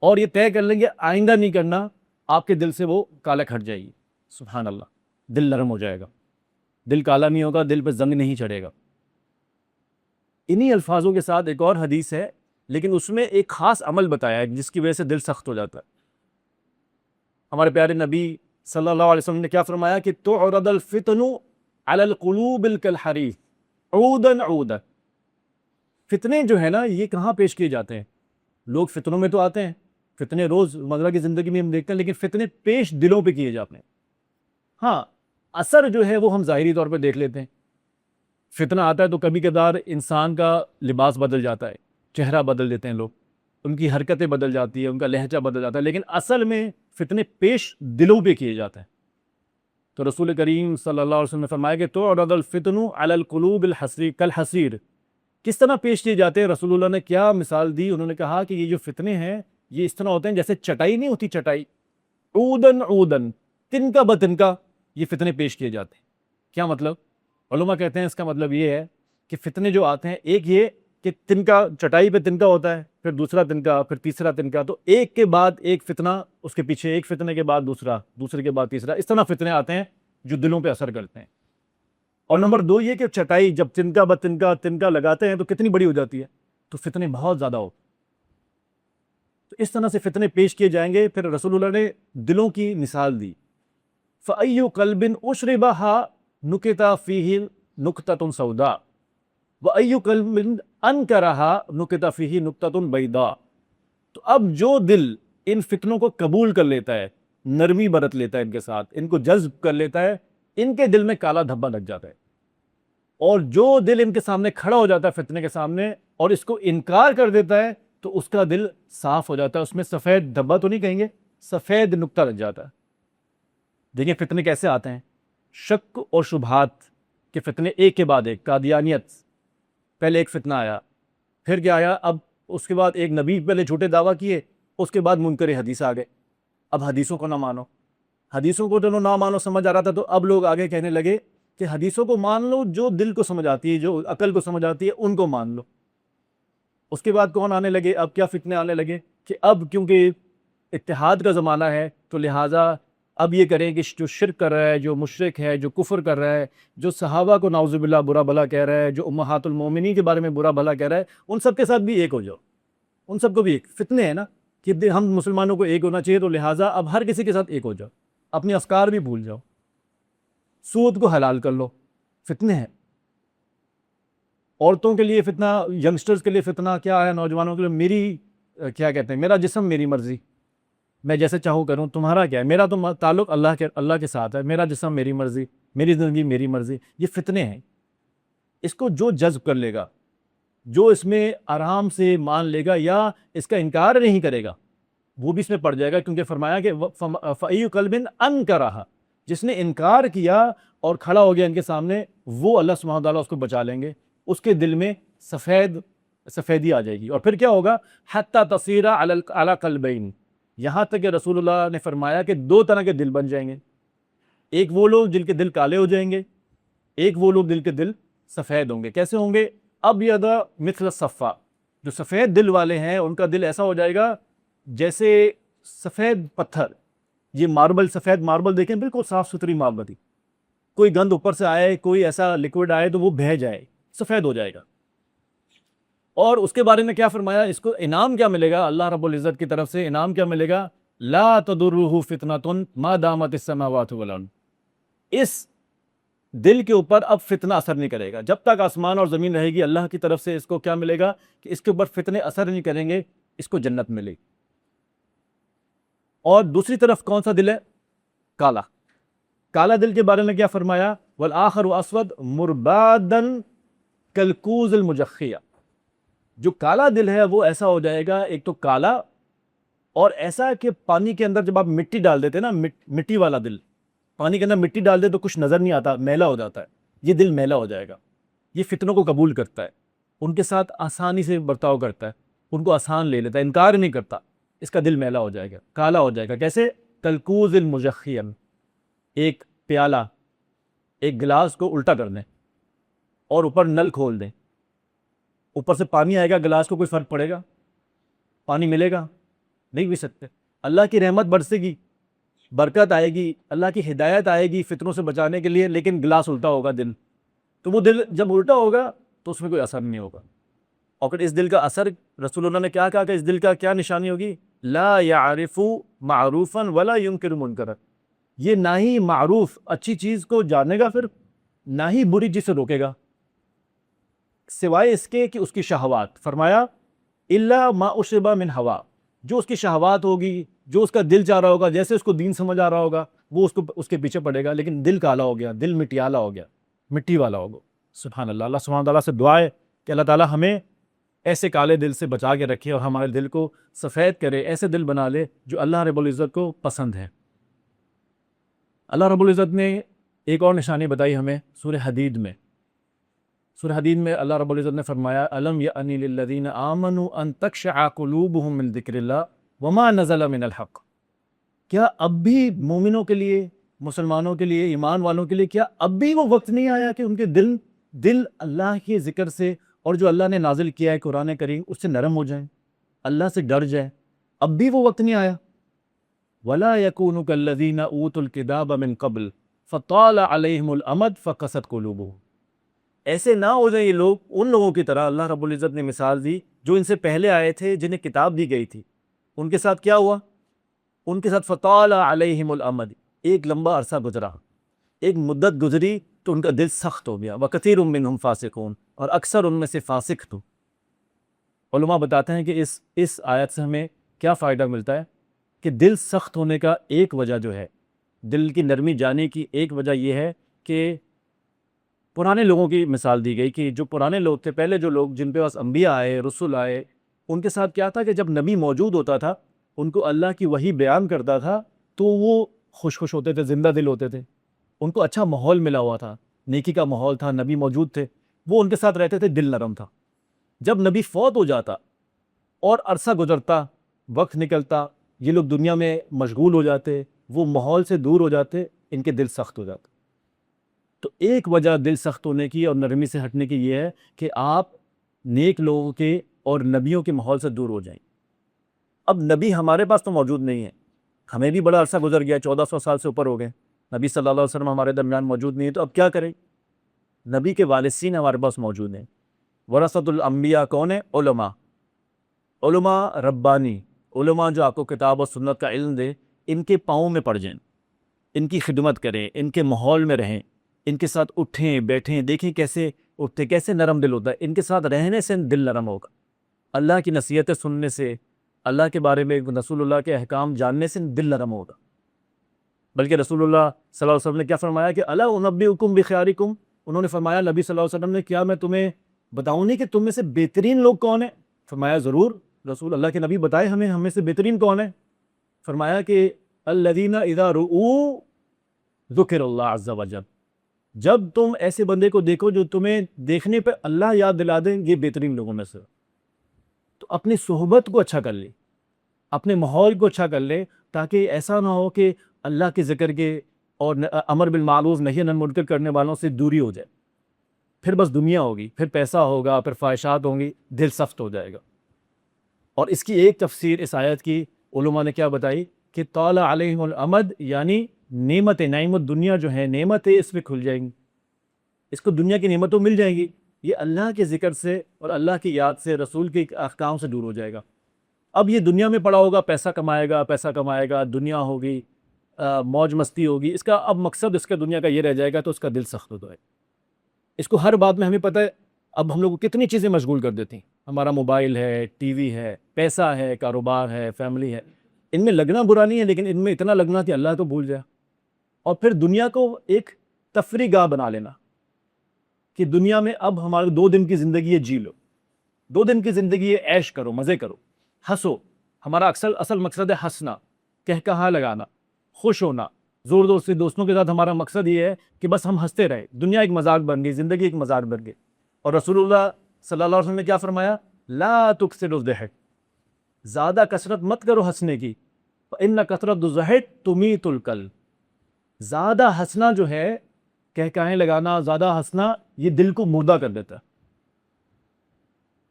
Speaker 1: اور یہ طے کر لیں گے آئندہ نہیں کرنا، آپ کے دل سے وہ کالک ہٹ جائے گی۔ سبحان اللہ، دل نرم ہو جائے گا، دل کالا نہیں ہوگا، دل پہ زنگ نہیں چڑھے گا۔ انہی الفاظوں کے ساتھ ایک اور حدیث ہے، لیکن اس میں ایک خاص عمل بتایا ہے جس کی وجہ سے دل سخت ہو جاتا ہے۔ ہمارے پیارے نبی صلی اللہ علیہ وسلم نے کیا فرمایا کہ تعرض الفتن علی القلوب کالحریف عودا عودا، فتنے جو ہے نا یہ کہاں پیش کیے جاتے ہیں؟ لوگ فتنوں میں تو آتے ہیں، فتنے روز مرہ کی زندگی میں ہم دیکھتے ہیں، لیکن فتنے پیش دلوں پہ کیے جاتے ہیں۔ ہاں، اثر جو ہے وہ ہم ظاہری طور پہ دیکھ لیتے ہیں، فتنہ آتا ہے تو کبھی کبھار انسان کا لباس بدل جاتا ہے، چہرہ بدل دیتے ہیں لوگ، ان کی حرکتیں بدل جاتی ہیں، ان کا لہجہ بدل جاتا ہے، لیکن اصل میں فتنے پیش دلوں پہ کیے جاتے ہیں۔ تو رسول کریم صلی اللہ علیہ وسلم نے فرمایا کہ تعرض الفتن علی القلوب کالحصیر، کس طرح پیش کیے جاتے ہیں؟ رسول اللہ نے کیا مثال دی؟ انہوں نے کہا کہ یہ جو فتنے ہیں یہ اس طرح ہوتے ہیں جیسے چٹائی نہیں ہوتی، چٹائی، عودن عودن، تنکا بتنکا یہ فتنے پیش کیے جاتے ہیں۔ کیا مطلب؟ علماء کہتے ہیں اس کا مطلب یہ ہے کہ فتنے جو آتے ہیں، ایک یہ کہ تنکا، چٹائی پہ تنکا ہوتا ہے، پھر دوسرا تنکا، پھر تیسرا تنکا، تو ایک کے بعد ایک فتنہ، اس کے پیچھے ایک فتنے کے بعد دوسرا، دوسرے کے بعد تیسرا، اس طرح فتنے آتے ہیں جو دلوں پہ اثر کرتے ہیں۔ اور نمبر 2 یہ کہ چٹائی جب تنکا بہ تنکا تنکا لگاتے ہیں تو کتنی بڑی ہو جاتی ہے، تو فتنے بہت زیادہ ہوتے ہیں۔ تو اس طرح سے فتنے پیش کیے جائیں گے۔ پھر رسول اللہ نے دلوں کی مثال دی، فَأَيُّ قَلْبٍ أُشْرِبَهَا نُكِتَ فِيهِ نُكْتَةٌ سَوْدَاء وَأَيُّ قَلْبٍ أَنْكَرَهَا نُكِتَ فِيهِ نُكْتَةٌ بَيْضَاء۔ تو اب جو دل ان فتنوں کو قبول کر لیتا ہے، نرمی برت لیتا ہے ان کے ساتھ، ان کو جذب کر لیتا ہے، ان کے دل میں کالا دھبا لگ جاتا ہے۔ اور جو دل ان کے سامنے کھڑا ہو جاتا ہے فتنے کے سامنے اور اس کو انکار کر دیتا ہے، تو اس کا دل صاف ہو جاتا ہے، اس میں سفید دھبا تو نہیں کہیں گے، سفید نقطہ لگ جاتا ہے۔ دیکھیں فتنے کیسے آتے ہیں، شک اور شبہات کے فتنے ایک کے بعد ایک۔ قادیانیت، پہلے ایک فتنہ آیا، پھر کیا آیا، اب اس کے بعد ایک نبی پہلے جھوٹے دعویٰ کیے، اس کے بعد منکر حدیث آ گئے۔ اب حدیثوں کو نہ مانو، حدیثوں کو تو نہ مانو سمجھ آ رہا تھا، تو اب لوگ آگے کہنے لگے کہ حدیثوں کو مان لو، جو دل کو سمجھ آتی ہے، جو عقل کو سمجھ آتی ہے، ان کو مان لو۔ اس کے بعد کون آنے لگے، اب کیا فتنے آنے لگے کہ اب کیونکہ اتحاد کا زمانہ ہے تو لہٰذا اب یہ کریں کہ جو شرک کر رہا ہے، جو مشرک ہے، جو کفر کر رہا ہے، جو صحابہ کو نعوذ باللہ برا بھلا کہہ رہا ہے، جو امہات المومنین کے بارے میں برا بھلا کہہ رہا ہے، ان سب کے ساتھ بھی ایک ہو جاؤ، ان سب کو بھی ایک۔ فتنے ہیں نا کہ ہم مسلمانوں کو ایک ہونا چاہیے، تو لہٰذا اب ہر کسی کے ساتھ ایک ہو جاؤ، اپنی افکار بھی بھول جاؤ، سود کو حلال کر لو۔ فتنے ہیں، عورتوں کے لیے فتنہ، ینگسٹرز کے لیے فتنہ کیا ہے، نوجوانوں کے لیے میری کیا کہتے ہیں، میرا جسم میری مرضی، میں جیسے چاہوں کروں، تمہارا کیا ہے، میرا تو تعلق اللہ کے ساتھ ہے، میرا جسم میری مرضی، میری زندگی میری مرضی۔ یہ فتنے ہیں، اس کو جو جذب کر لے گا، جو اس میں آرام سے مان لے گا یا اس کا انکار نہیں کرے گا، وہ بھی اس میں پڑ جائے گا، کیونکہ فرمایا کہ فَأَيُّ قَلْبٍ أَنْكَرَهَا، جس نے انکار کیا اور کھڑا ہو گیا ان کے سامنے، وہ اللہ سبحانہ وتعالیٰ اس کو بچا لیں گے، اس کے دل میں سفیدی آ جائے گی۔ اور پھر کیا ہوگا، حَتَّى تَصِيرَ عَلَى قَلْبَيْنِ، یہاں تک کہ رسول اللہ نے فرمایا کہ 2 طرح کے دل بن جائیں گے، ایک وہ لوگ جن کے دل کالے ہو جائیں گے، ایک وہ لوگ جن کے دل سفید ہوں گے۔ کیسے ہوں گے، ابیض مثل الصفا، جو سفید دل والے ہیں ان کا دل ایسا ہو جائے گا جیسے سفید پتھر، یہ ماربل، سفید ماربل دیکھیں، بالکل صاف ستھری ماربل تھی، کوئی گند اوپر سے آئے، کوئی ایسا لکوڈ آئے تو وہ بہہ جائے، سفید ہو جائے گا۔ اور اس کے بارے میں کیا فرمایا، اس کو انعام کیا ملے گا، اللہ رب العزت کی طرف سے انعام کیا ملے گا، لا تضرہ فتنۃ ما دامت السماوات والارض، اس دل کے اوپر اب فتنہ اثر نہیں کرے گا، جب تک آسمان اور زمین رہے گی، اللہ کی طرف سے اس کو کیا ملے گا کہ اس کے اوپر فتنے اثر نہیں کریں گے، اس کو جنت ملے گی۔ اور دوسری طرف کون سا دل ہے، کالا، کالا دل کے بارے میں کیا فرمایا، والآخر اسود مربادا کالکوز المجخیہ، جو کالا دل ہے وہ ایسا ہو جائے گا، ایک تو کالا اور ایسا کہ پانی کے اندر جب آپ مٹی ڈال دیتے نا، مٹی والا دل، پانی کے اندر مٹی ڈال دے تو کچھ نظر نہیں آتا، میلا ہو جاتا ہے، یہ دل میلا ہو جائے گا، یہ فتنوں کو قبول کرتا ہے، ان کے ساتھ آسانی سے برتاؤ کرتا ہے، ان کو آسان لے لیتا ہے، انکار نہیں کرتا، اس کا دل میلا ہو جائے گا، کالا ہو جائے گا۔ کیسے، کالکوز المجخیہ، ایک پیالہ، ایک گلاس کو الٹا کر دیں اور اوپر نل کھول دیں، اوپر سے پانی آئے گا، گلاس کو کوئی فرق پڑے گا، پانی ملے گا، نہیں بھی سکتے۔ اللہ کی رحمت برسے گی، برکت آئے گی، اللہ کی ہدایت آئے گی فتنوں سے بچانے کے لیے، لیکن گلاس الٹا ہوگا دل، تو وہ دل جب الٹا ہوگا تو اس میں کوئی اثر نہیں ہوگا۔ اور پھر اس دل کا اثر، رسول اللہ نے کیا کہا کہ اس دل کا کیا نشانی ہوگی، لا یعرف معروفا ولا ینکر منکرا، یہ نہ ہی معروف اچھی چیز کو جانے گا، پھر نہ ہی بری چیز سے روکے گا، سوائے اس کے کہ اس کی شہوات، فرمایا الا ما اشرب من ہوا، جو اس کی شہوات ہوگی، جو اس کا دل چاہ رہا ہوگا، جیسے اس کو دین سمجھ آ رہا ہوگا وہ اس کے پیچھے پڑے گا، لیکن دل کالا ہو گیا، دل مٹیالا ہو گیا، مٹی والا ہوگا۔ سبحان اللہ، اللہ سبحانہ تعالیٰ سے دعا ہے کہ اللہ تعالیٰ ہمیں ایسے کالے دل سے بچا کے رکھے اور ہمارے دل کو سفید کرے، ایسے دل بنا لے جو اللہ رب العزت کو پسند ہے۔ اللہ رب العزت نے ایک اور نشانی بتائی ہمیں سورہ حدید میں، سورہ حدید میں اللہ رب العزت نے فرمایا الم یأن للذین آمنوا ان تخشع قلوبهم من ذکر اللہ وما نزل من الحق، کیا اب بھی مومنوں کے لیے، مسلمانوں کے لیے، ایمان والوں کے لیے، کیا اب بھی وہ وقت نہیں آیا کہ ان کے دل اللہ کے ذکر سے اور جو اللہ نے نازل کیا ہے قرآن کریم اس سے نرم ہو جائیں، اللہ سے ڈر جائیں۔ اب بھی وہ وقت نہیں آیا۔ وَلَا يَكُونُوا كَالَّذِينَ أُوتُوا الْكِتَابَ مِن قَبْلُ فَطَالَ عَلَيْهِمُ الْأَمَدُ فَقَسَتْ قُلُوبُهُم۔ ایسے نہ ہو جائیں یہ لوگ ان لوگوں کی طرح، اللہ رب العزت نے مثال دی جو ان سے پہلے آئے تھے جنہیں کتاب دی گئی تھی، ان کے ساتھ کیا ہوا؟ ان کے ساتھ فَطَالَ عَلَيْهِمُ الْأَمَدُ، ایک لمبا عرصہ گزرا، ایک مدت گزری تو ان کا دل سخت ہو گیا۔ وَكَثِيرٌ مِّنْهُمْ فَاسِقُونَ، اور اکثر ان میں سے فاسق تو۔ علماء بتاتے ہیں کہ اس آیت سے ہمیں کیا فائدہ ملتا ہے کہ دل سخت ہونے کا ایک وجہ جو ہے، دل کی نرمی جانے کی ایک وجہ یہ ہے کہ پرانے لوگوں کی مثال دی گئی کہ جو پرانے لوگ تھے، پہلے جو لوگ جن پہ پاس انبیاء آئے، رسول آئے، ان کے ساتھ کیا تھا کہ جب نبی موجود ہوتا تھا، ان کو اللہ کی وحی بیان کرتا تھا تو وہ خوش ہوتے تھے، زندہ دل ہوتے تھے، ان کو اچھا ماحول ملا ہوا تھا، نیکی کا ماحول تھا، نبی موجود تھے، وہ ان کے ساتھ رہتے تھے، دل نرم تھا۔ جب نبی فوت ہو جاتا اور عرصہ گزرتا، وقت نکلتا، یہ لوگ دنیا میں مشغول ہو جاتے، وہ ماحول سے دور ہو جاتے، ان کے دل سخت ہو جاتے۔ تو ایک وجہ دل سخت ہونے کی اور نرمی سے ہٹنے کی یہ ہے کہ آپ نیک لوگوں کے اور نبیوں کے ماحول سے دور ہو جائیں۔ اب نبی ہمارے پاس تو موجود نہیں ہے، ہمیں بھی بڑا عرصہ گزر گیا، 1400 سال سے اوپر ہو گئے، نبی صلی اللہ علیہ وسلم ہمارے درمیان موجود نہیں ہے، تو اب کیا کریں؟ نبی کے وارثین ہمارے پاس موجود ہیں۔ ورثۃ الانبیاء کون ہے؟ علماء، علماء ربانی، علماء جو آپ کو کتاب و سنت کا علم دے، ان کے پاؤں میں پڑ جائیں، ان کی خدمت کریں، ان کے ماحول میں رہیں، ان کے ساتھ اٹھیں بیٹھیں، دیکھیں کیسے اٹھتے، کیسے نرم دل ہوتا ہے، ان کے ساتھ رہنے سے دل نرم ہوگا، اللہ کی نصیحتیں سننے سے، اللہ کے بارے میں رسول اللہ کے احکام جاننے سے دل نرم ہوگا۔ بلکہ رسول اللہ صلی اللہ علیہ وسلم نے کیا فرمایا کہ الا انبئکم بخیارکم، انہوں نے فرمایا، نبی صلی اللہ علیہ وسلم نے، کیا میں تمہیں بتاؤں نہیں کہ تم میں سے بہترین لوگ کون ہیں؟ فرمایا ضرور رسول اللہ کے نبی بتائے ہمیں میں سے بہترین کون ہے؟ فرمایا کہ الذین اذا رؤوا ذکر اللہ عز وجل، جب تم ایسے بندے کو دیکھو جو تمہیں دیکھنے پہ اللہ یاد دلا دیں، یہ بہترین لوگوں میں سے۔ تو اپنی صحبت کو اچھا کر لے، اپنے ماحول کو اچھا کر لے، تاکہ ایسا نہ ہو کہ اللہ کے ذکر کے اور امر بالمعروف نہی عن المنکر کرنے والوں سے دوری ہو جائے، پھر بس دنیا ہوگی، پھر پیسہ ہوگا، پھر خواہشات ہوں گی، دل سخت ہو جائے گا۔ اور اس کی ایک تفسیر اس آیت کی علماء نے کیا بتائی کہ طال علیہم الامد، یعنی نعمت دنیا جو ہے، نعمتیں اس پہ کھل جائیں گی، اس کو دنیا کی نعمتوں مل جائیں گی، یہ اللہ کے ذکر سے اور اللہ کی یاد سے، رسول کے احکام سے دور ہو جائے گا۔ اب یہ دنیا میں پڑا ہوگا، پیسہ کمائے گا، دنیا ہوگی، موج مستی ہوگی، اس کا اب مقصد اس کا دنیا کا یہ رہ جائے گا، تو اس کا دل سخت ہو جائے گا۔ اس کو ہر بات میں ہمیں پتہ ہے، اب ہم لوگ کو کتنی چیزیں مشغول کر دیتی ہیں، ہمارا موبائل ہے، ٹی وی ہے، پیسہ ہے، کاروبار ہے، فیملی ہے، ان میں لگنا برا نہیں ہے، لیکن ان میں اتنا لگنا کہ اللہ کو بھول جائے، اور پھر دنیا کو ایک تفریح گاہ بنا لینا کہ دنیا میں اب ہمارے 2 دن کی زندگی ہے، جی لو، 2 دن کی زندگی ہے، عیش کرو، مزے کرو، ہنسو۔ ہمارا اصل مقصد ہے ہنسنا، کہا لگانا، خوش ہونا، زور سے دوستوں کے ساتھ ہمارا مقصد یہ ہے کہ بس ہم ہنستے رہے، دنیا ایک مذاق بن گئی، زندگی ایک مذاق بن گئی۔ اور رسول اللہ صلی اللہ علیہ وسلم نے کیا فرمایا؟ لا تکثروا الضحک، زیادہ کثرت مت کرو ہنسنے کی، فإن کثرت الضحک تمیت القلب، زیادہ ہنسنا جو ہے، کہیں لگانا، زیادہ ہنسنا، یہ دل کو مردہ کر دیتا ہے۔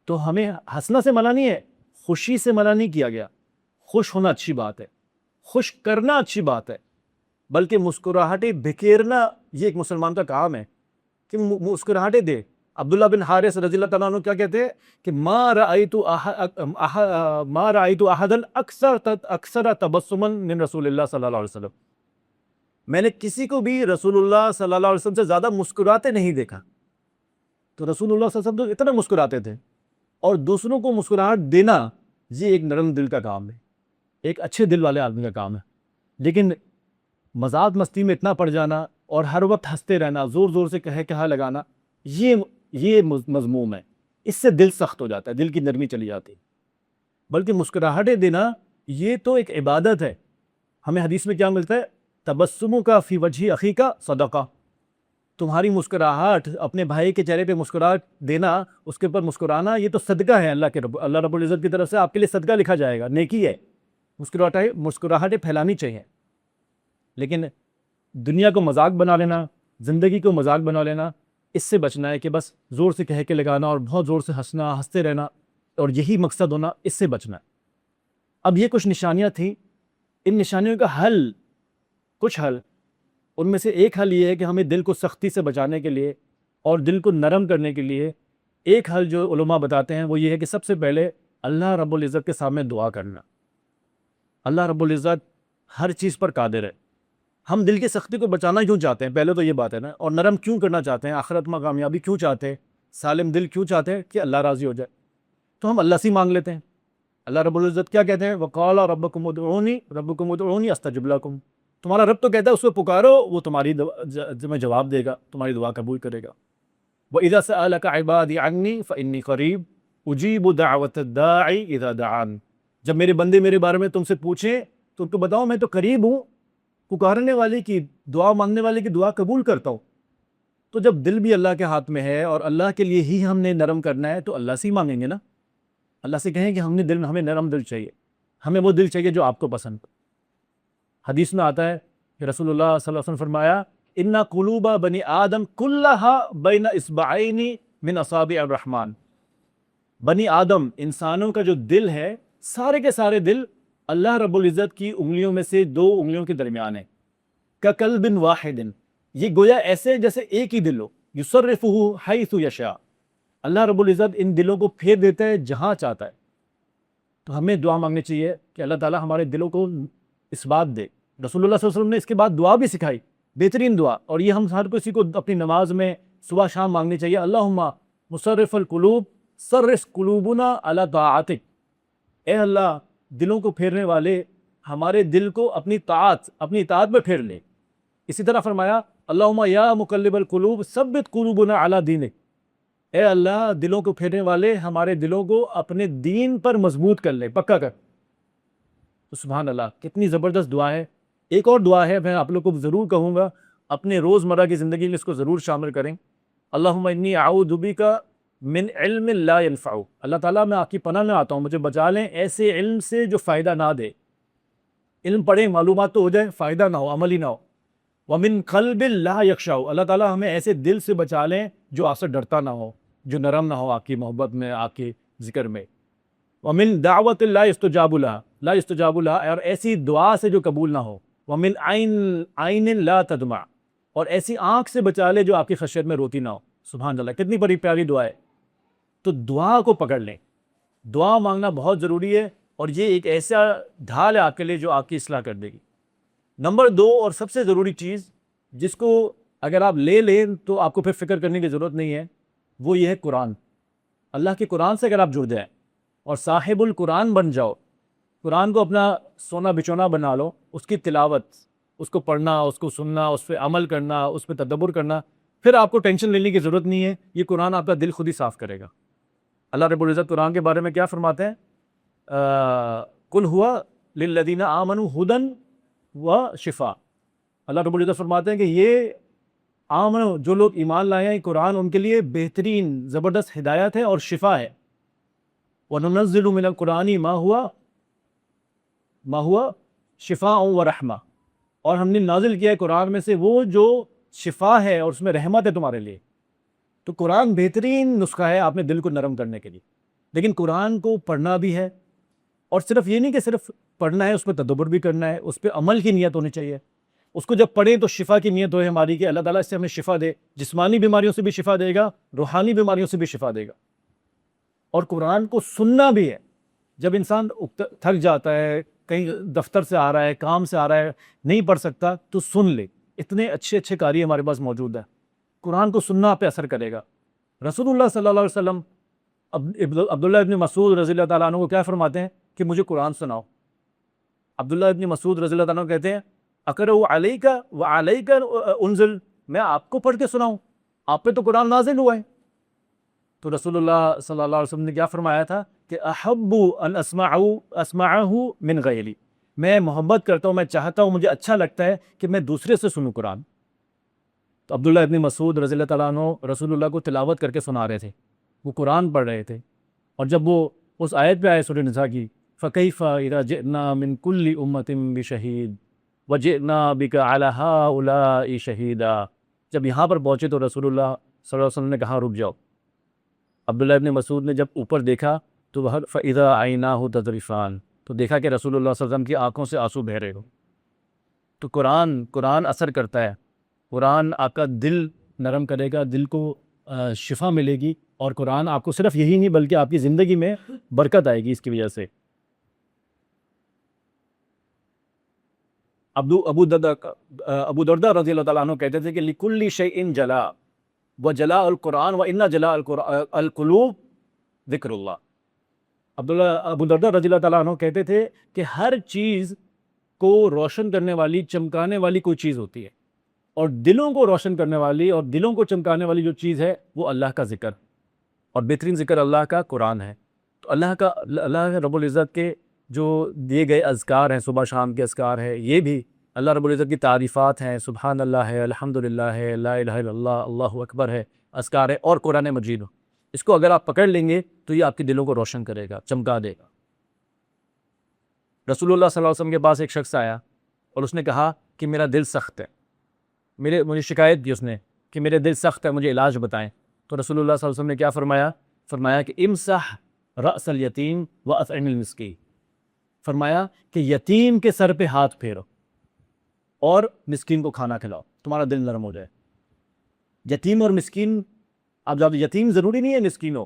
Speaker 1: تو ہمیں ہنسنا سے منع نہیں ہے، خوشی سے منع نہیں کیا گیا، خوش ہونا اچھی بات ہے، خوش کرنا اچھی بات ہے، بلکہ مسکراہٹیں بکھیرنا یہ ایک مسلمان کا کام ہے کہ مسکراہٹیں دے۔ عبداللہ بن حارث رضی اللہ تعالیٰ عنہ کیا کہتے ہیں کہ ما رأیت احدا اکثر تبسما من رسول اللہ صلی اللہ علیہ وسلم، میں نے کسی کو بھی رسول اللہ صلی اللہ علیہ وسلم سے زیادہ مسکراتے نہیں دیکھا۔ تو رسول اللہ صلی اللہ علیہ وسلم تو اتنا مسکراتے تھے، اور دوسروں کو مسکراہٹ دینا یہ ایک نرم دل کا کام ہے، ایک اچھے دل والے آدمی کا کام ہے۔ لیکن مذاق مستی میں اتنا پڑ جانا اور ہر وقت ہنستے رہنا، زور سے کہا لگانا، یہ مذموم ہے، اس سے دل سخت ہو جاتا ہے، دل کی نرمی چلی جاتی ہے۔ بلکہ مسکراہٹیں دینا یہ تو ایک عبادت ہے۔ ہمیں حدیث میں کیا ملتا ہے؟ تبسموں کا فی وجہ اخی کا صدقہ، تمہاری مسکراہٹ، اپنے بھائی کے چہرے پہ مسکراہٹ دینا، اس کے اوپر مسکرانا، یہ تو صدقہ ہے، اللہ رب العزت کی طرف سے آپ کے لیے صدقہ لکھا جائے گا، نیکی ہے۔ مسکراہٹیں پھیلانی چاہیے۔ لیکن دنیا کو مذاق بنا لینا، زندگی کو مذاق بنا لینا، اس سے بچنا ہے کہ بس زور سے کہہ کے لگانا اور بہت زور سے ہنسنا، ہنستے رہنا اور یہی مقصد ہونا، اس سے بچنا ہے۔ اب یہ کچھ نشانیاں تھیں، ان نشانیوں کا حل، کچھ حل، ان میں سے ایک حل یہ ہے کہ ہمیں دل کو سختی سے بچانے کے لیے اور دل کو نرم کرنے کے لیے ایک حل جو علماء بتاتے ہیں وہ یہ ہے کہ سب سے پہلے اللہ رب العزت کے سامنے دعا کرنا۔ اللہ رب العزت ہر چیز پر قادر ہے۔ ہم دل کی سختی کو بچانا کیوں چاہتے ہیں؟ پہلے تو یہ بات ہے نا، اور نرم کیوں کرنا چاہتے ہیں؟ آخرت میں کامیابی کیوں چاہتے ہیں؟ سالم دل کیوں چاہتے ہیں؟ کہ اللہ راضی ہو جائے۔ تو ہم اللہ سے مانگ لیتے ہیں۔ اللہ رب العزت کیا کہتے ہیں؟ وَقَالَ رَبُّكُمُ ادْعُونِي أَسْتَجِبْ لَكُمْ۔ تمہارا رب تو کہتا ہے اس کو پکارو، وہ تمہاری میں جواب دے گا، تمہاری دعا قبول کرے گا۔ وَإِذَا سَأَلَكَ عِبَادِي عَنِّي فَإِنِّي قَرِيبٌ أُجِيبُ دَعْوَةَ الدَّاعِ إِذَا دَعَانِ۔ جب میرے بندے میرے بارے میں تم سے پوچھیں تو ان کو بتاؤ میں تو قریب ہوں، پکارنے والے کی دعا، مانگنے والے کی دعا قبول کرتا ہوں۔ تو جب دل بھی اللہ کے ہاتھ میں ہے اور اللہ کے لیے ہی ہم نے نرم کرنا ہے تو اللہ سے ہی مانگیں گے نا۔ اللہ سے کہیں کہ ہمیں نرم دل چاہیے، ہمیں وہ دل چاہیے جو آپ کو پسند۔ حدیث میں آتا ہے کہ رسول اللہ صلی اللہ علیہ وسلم فرمایا اِنَّ قُلُوبَ بَنِي آدم كُلَّهَا بَيْنَ إِصْبَعَيْنِ مِنْ أَصَابِعِ الرَّحْمَنِ۔ بنی آدم، انسانوں کا جو دل ہے، سارے کے سارے دل اللہ رب العزت کی انگلیوں میں سے 2 انگلیوں کے درمیان ہے۔ كَقَلْبٍ وَاحِدٍ، یہ گویا ایسے جیسے ایک ہی دل ہو، يُصَرِّفُهُ حَيْثُ يَشَاءُ، اللہ رب العزت ان دلوں کو پھیر دیتا ہے جہاں چاہتا ہے۔ تو ہمیں دعا مانگنی چاہیے کہ اللہ تعالیٰ ہمارے دلوں کو اثبات دے۔ رسول اللہ صلی اللہ علیہ وسلم نے اس کے بعد دعا بھی سکھائی، بہترین دعا، اور یہ ہم ہر کسی کو اپنی نماز میں صبح شام مانگنی چاہیے۔ اللہم مصرف القلوب صرف قلوبنا علی طاعتک، اے اللہ دلوں کو پھیرنے والے ہمارے دل کو اپنی اطاعت میں پھیر لے۔ اسی طرح فرمایا اللہم یا مقلب القلوب ثبت قلوبنا علی دینک، اے اللہ دلوں کو پھیرنے والے ہمارے دلوں کو اپنے دین پر مضبوط کر لے، پکا کر۔ تو سبحان اللہ، کتنی زبردست دعا ہے۔ ایک اور دعا ہے، میں آپ لوگ کو ضرور کہوں گا اپنے روزمرہ کی زندگی میں اس کو ضرور شامل کریں۔ اللہم انی اعوذ بک من علم لا ینفع، اللہ تعالیٰ میں آپ کی پناہ میں آتا ہوں، مجھے بچا لیں ایسے علم سے جو فائدہ نہ دے۔ علم پڑھیں، معلومات تو ہو جائے، فائدہ نہ ہو، عمل ہی نہ ہو۔ ومن قلب لا یخشع، اللہ تعالیٰ ہمیں ایسے دل سے بچا لیں جو آپ سے ڈرتا نہ ہو، جو نرم نہ ہو آپ کی محبت میں، آپ کے ذکر میں۔ ومن دعوت لا یستجاب لها، اور ایسی دعا سے جو قبول نہ ہو۔ ومن عین لا تدمع، اور ایسی آنکھ سے بچا لے جو آپ کی خشیت میں روتی نہ ہو۔ سبحان اللہ، کتنی بڑی پیاری دعا ہے۔ تو دعا کو پکڑ لیں، دعا مانگنا بہت ضروری ہے، اور یہ ایک ایسا ڈھال ہے آپ کے لیے جو آپ کی اصلاح کر دے گی۔ نمبر 2 اور سب سے ضروری چیز جس کو اگر آپ لے لیں تو آپ کو پھر فکر کرنے کی ضرورت نہیں ہے، وہ یہ ہے قرآن۔ اللہ کے قرآن سے اگر آپ جڑ جائیں اور صاحب القرآن بن جاؤ، قرآن کو اپنا سونا بچونا بنا لو، اس کی تلاوت، اس کو پڑھنا، اس کو سننا، اس پہ عمل کرنا، اس پہ تدبر کرنا، پھر آپ کو ٹینشن لینے کی ضرورت نہیں ہے، یہ قرآن آپ کا دل خود ہی صاف کرے گا۔ اللہ رب العزت قرآن کے بارے میں کیا فرماتے ہیں؟ قل ہوا للذین آمنوا ھدی و شفاء، اللہ رب العزت فرماتے ہیں کہ یہ آمنو، جو لوگ ایمان لائے ہیں، قرآن ان کے لیے بہترین زبردست ہدایت ہے اور شفا ہے۔ وَنُنَزِّلُ مِنَ الْقُرْآنِ مَا هُوَ شِفَاءٌ وَرَحْمَةٌ، اور ہم نے نازل کیا ہے قرآن میں سے وہ جو شفا ہے اور اس میں رحمت ہے تمہارے لیے۔ تو قرآن بہترین نسخہ ہے آپ نے دل کو نرم کرنے کے لیے۔ لیکن قرآن کو پڑھنا بھی ہے، اور صرف یہ نہیں کہ صرف پڑھنا ہے، اس پہ تدبر بھی کرنا ہے، اس پہ عمل کی نیت ہونی چاہیے۔ اس کو جب پڑھیں تو شفا کی نیت ہوئے ہماری کہ اللہ تعالیٰ اس سے ہمیں شفا دے، جسمانی بیماریوں سے بھی شفا دے گا، روحانی بیماریوں سے بھی شفا دے گا۔ اور قرآن کو سننا بھی ہے، جب انسان تھک جاتا ہے، کہیں دفتر سے آ رہا ہے، کام سے آ رہا ہے، نہیں پڑھ سکتا تو سن لے، اتنے اچھے اچھے قاری ہمارے پاس موجود ہیں۔ قرآن کو سننا آپ پہ اثر کرے گا۔ رسول اللہ صلی اللہ علیہ وسلم عبداللہ ابن مسعود رضی اللہ تعالیٰ عنہ کو کیا فرماتے ہیں کہ مجھے قرآن سناؤ۔ عبداللہ ابن مسعود رضی اللہ تعالیٰ عنہ کہتے ہیں اقرأ علیک وعلیک انزل، میں آپ کو پڑھ کے سناؤں، آپ پہ تو قرآن نازل ہوا ہے۔ تو رسول اللہ صلی اللہ علیہ وسلم نے کیا فرمایا تھا کہ احب ان اسمعہ من غیری، میں محبت کرتا ہوں، میں چاہتا ہوں، مجھے اچھا لگتا ہے کہ میں دوسرے سے سنوں قرآن۔ تو عبداللہ ابن مسعود رضی اللہ تعالیٰ عنہ رسول اللہ کو تلاوت کر کے سنا رہے تھے، وہ قرآن پڑھ رہے تھے، اور جب وہ اس آیت پہ آئے سورہ نساء کی فَكَيْفَ إِذَا جِئْنَا مِن كُلِّ أُمَّةٍ بِشَهِيدٍ وَجِئْنَا بِكَ عَلَى هَؤُلَاءِ شَهِيدًا، جب یہاں پر پہنچے تو رسول اللہ صلی اللہ علیہ وسلم نے کہا رک جاؤ. عبداللہ ابن مسعود نے جب اوپر دیکھا تو فَإِذَا عَيْنَاهُ تَذْرِفَانِ، تو دیکھا کہ رسول اللہ صلی اللہ علیہ وسلم کی آنکھوں سے آنسو بہہ رہے ہو. تو قرآن اثر کرتا ہے. قرآن آپ کا دل نرم کرے گا، دل کو شفا ملے گی، اور قرآن آپ کو صرف یہی نہیں بلکہ آپ کی زندگی میں برکت آئے گی اس کی وجہ سے. ابو دردہ رضی اللہ تعالیٰ عنہ کہتے تھے کہ لِكُلِّ شَيْءٍ جَلَاء وَجَلَاءُ الْقُرْآنِ وَإِنَّ جَلَاءَ الْقُلُوبِ ذِكْرُ اللَّهِ. ابو دردہ رضی اللہ تعالیٰ عنہ کہتے تھے کہ ہر چیز کو روشن کرنے والی، چمکانے والی کوئی چیز ہوتی ہے، اور دلوں کو روشن کرنے والی اور دلوں کو چمکانے والی جو چیز ہے وہ اللہ کا ذکر، اور بہترین ذکر اللہ کا قرآن ہے. تو اللہ رب العزت کے جو دیے گئے اذکار ہیں، صبح شام کے اذکار ہیں، یہ بھی اللہ رب العزت کی تعریفات ہیں. سبحان اللہ ہے، الحمدللہ ہے، لا الہ الا اللہ، اللہ اکبر ہے، اذکار ہے، اور قرآن مجید ہو. اس کو اگر آپ پکڑ لیں گے تو یہ آپ کے دلوں کو روشن کرے گا، چمکا دے گا. رسول اللہ صلی اللہ علیہ وسلم کے پاس ایک شخص آیا اور اس نے کہا کہ میرا دل سخت ہے، مجھے شکایت کی اس نے کہ میرے دل سخت ہے، مجھے علاج بتائیں. تو رسول اللہ صلی اللہ علیہ وسلم نے کیا فرمایا کہ امسح رأس الیتیم واطعم المسکین. فرمایا کہ یتیم کے سر پہ ہاتھ پھیرو اور مسکین کو کھانا کھلاؤ، تمہارا دل نرم ہو جائے. یتیم اور مسکین، آپ جب یتیم ضروری نہیں ہے مسکین ہو.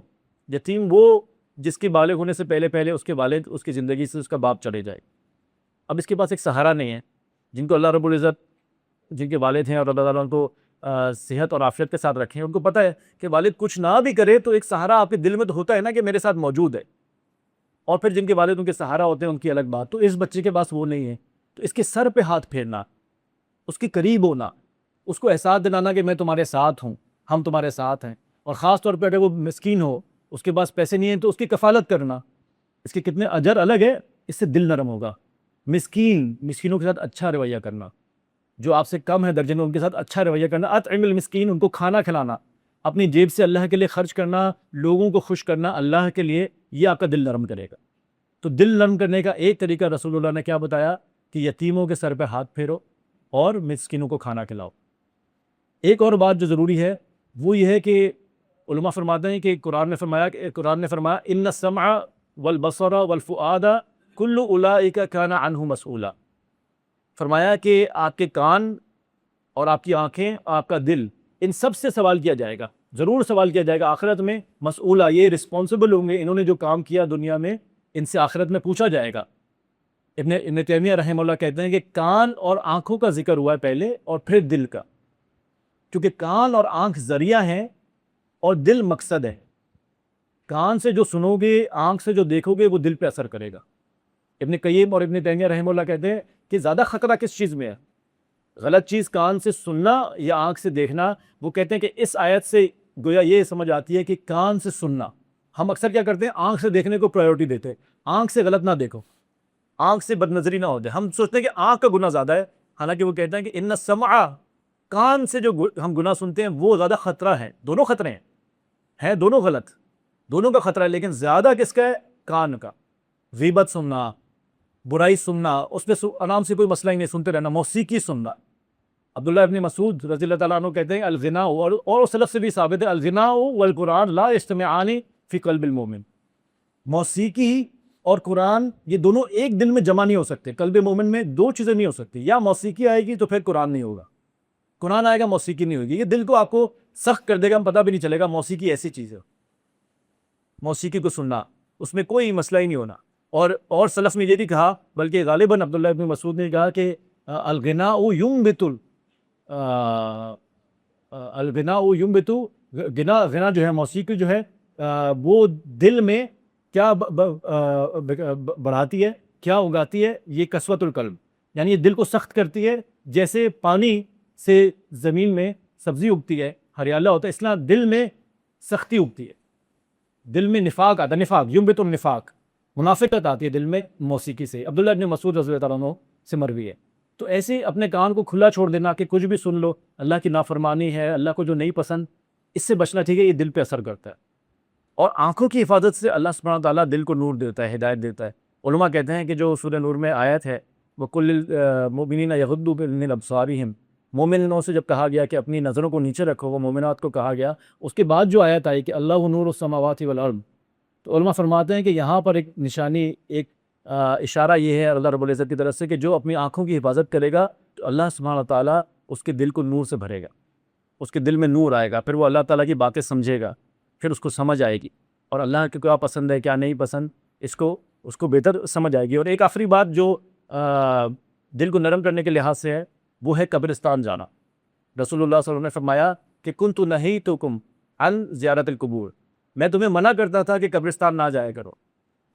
Speaker 1: یتیم وہ جس کے بالغ ہونے سے پہلے اس کے والد اس کی زندگی سے اس کا باپ چلے جائے، اب اس کے پاس ایک سہارا نہیں ہے. جن کو اللہ رب العزت، جن کے والد ہیں اور اللہ تعالیٰ ان کو صحت اور عافیت کے ساتھ رکھیں، ان کو پتہ ہے کہ والد کچھ نہ بھی کرے تو ایک سہارا آپ کے دل میں تو ہوتا ہے نا کہ میرے ساتھ موجود ہے. اور پھر جن کے والد ان کے سہارا ہوتے ہیں ان کی الگ بات. تو اس بچے کے پاس وہ نہیں ہے، تو اس کے سر پہ ہاتھ پھیرنا، اس کے قریب ہونا، اس کو احساس دلانا کہ میں تمہارے ساتھ ہوں، ہم تمہارے ساتھ ہیں. اور خاص طور پہ اگر وہ مسکین ہو، اس کے پاس پیسے نہیں ہیں، تو اس کی کفالت کرنا، اس کے کتنے اجر الگ ہے، اس سے دل نرم ہوگا. مسکینوں کے ساتھ اچھا رویہ کرنا، جو آپ سے کم ہے درجے میں ان کے ساتھ اچھا رویہ کرنا. اطعم المسکین، ان کو کھانا کھلانا، اپنی جیب سے اللہ کے لیے خرچ کرنا، لوگوں کو خوش کرنا اللہ کے لیے، یہ آپ کا دل نرم کرے گا. تو دل نرم کرنے کا ایک طریقہ رسول اللہ نے کیا بتایا کہ یتیموں کے سر پہ ہاتھ پھیرو اور مسکینوں کو کھانا کھلاؤ. ایک اور بات جو ضروری ہے وہ یہ ہے کہ علماء فرماتے ہیں کہ قرآن نے فرمایا ان السمع والبصر والفؤاد کل اولئک کان عنہ مسئولا. فرمایا کہ آپ کے کان اور آپ کی آنکھیں، آپ کا دل، ان سب سے سوال کیا جائے گا، ضرور سوال کیا جائے گا آخرت میں. مسئولہ، یہ رسپانسبل ہوں گے، انہوں نے جو کام کیا دنیا میں ان سے آخرت میں پوچھا جائے گا. ابن تیمیہ رحمہ اللہ کہتے ہیں کہ کان اور آنکھوں کا ذکر ہوا ہے پہلے اور پھر دل کا، کیونکہ کان اور آنکھ ذریعہ ہیں اور دل مقصد ہے. کان سے جو سنو گے، آنکھ سے جو دیکھو گے، وہ دل پہ اثر کرے گا. ابن قیم اور ابن تیمیہ رحمہ اللہ کہتے ہیں کہ زیادہ خطرہ کس چیز میں ہے، غلط چیز کان سے سننا یا آنکھ سے دیکھنا. وہ کہتے ہیں کہ اس آیت سے گویا یہ سمجھ آتی ہے کہ کان سے سننا، ہم اکثر کیا کرتے ہیں، آنکھ سے دیکھنے کو پرائیورٹی دیتے ہیں. آنکھ سے غلط نہ دیکھو، آنکھ سے بد نظری نہ ہو جائے. ہم سوچتے ہیں کہ آنکھ کا گناہ زیادہ ہے، حالانکہ وہ کہتے ہیں کہ ان السمع، کان سے جو ہم گناہ سنتے ہیں وہ زیادہ خطرہ ہے. دونوں خطرے ہیں دونوں غلط، دونوں کا خطرہ ہے، لیکن زیادہ کس کا ہے؟ کان کا. غیبت سننا، برائی سننا، اس میں آرام سے کوئی مسئلہ ہی نہیں، سنتے رہنا. موسیقی سننا، عبداللہ ابن مسعود رضی اللہ تعالیٰ عنہ کہتے ہیں الغناء، اور سلف سے بھی ثابت ہے، الغناء والقرآن لا یجتمعان فی قلب المومن. موسیقی اور قرآن یہ دونوں ایک دن میں جمع نہیں ہو سکتے. قلب مومن میں دو چیزیں نہیں ہو سکتی، یا موسیقی آئے گی تو پھر قرآن نہیں ہوگا، قرآن آئے گا موسیقی نہیں ہوگی. یہ دل کو آپ کو سخت کر دے گا، پتہ بھی نہیں چلے گا موسیقی ایسی چیز ہے. موسیقی کو سننا، اس میں کوئی مسئلہ ہی نہیں ہونا. اور سلف نے یہ بھی کہا، بلکہ غالباً عبداللہ ابن مسعود نے کہا کہ الغناء ینبت، غنا جو ہے، موسیقی جو ہے وہ دل میں کیا بڑھاتی ہے، کیا اگاتی ہے؟ یہ قسوۃ القلب، یعنی یہ دل کو سخت کرتی ہے. جیسے پانی سے زمین میں سبزی اگتی ہے، ہریالہ ہوتا ہے، اس طرح دل میں سختی اگتی ہے، دل میں نفاق آتا ہے. نفاق، ینبت النفاق، منافقت آتی ہے دل میں موسیقی سے. عبداللہ ابن مسعود رضی اللہ تعالیٰ عنہ سے مروی ہے. تو ایسے اپنے کان کو کھلا چھوڑ دینا کہ کچھ بھی سن لو، اللہ کی نافرمانی ہے، اللہ کو جو نہیں پسند، اس سے بچنا ٹھیک ہے، یہ دل پہ اثر کرتا ہے. اور آنکھوں کی حفاظت سے اللہ سبحانہ تعالیٰ دل کو نور دیتا ہے، ہدایت دیتا ہے. علماء کہتے ہیں کہ جو سورہ نور میں آیت ہے، وَقُلِ الْمُؤْمِنِينَ يَغُضُّوا مِنْ أَبْصَارِهِمْ، مومنوں سے جب کہا گیا کہ اپنی نظروں کو نیچے رکھو، وہ مومنات کو کہا گیا، اس کے بعد جو آیت آئی کہ اللہ نور السماوات والارض، تو علماء فرماتے ہیں کہ یہاں پر ایک نشانی، ایک اشارہ یہ ہے اللہ رب العزت کی طرف سے کہ جو اپنی آنکھوں کی حفاظت کرے گا تو اللہ سبحانہ تعالیٰ اس کے دل کو نور سے بھرے گا، اس کے دل میں نور آئے گا، پھر وہ اللہ تعالیٰ کی باتیں سمجھے گا، پھر اس کو سمجھ آئے گی، اور اللہ کو کیا پسند ہے کیا نہیں پسند اس کو بہتر سمجھ آئے گی۔ اور ایک آخری بات جو دل کو نرم کرنے کے لحاظ سے ہے، وہ ہے قبرستان جانا۔ رسول اللہ صلی اللہ علیہ وسلم نے فرمایا کہ کنت نہیتکم عن زیارت القبور، میں تمہیں منع کرتا تھا کہ قبرستان نہ جایا کرو،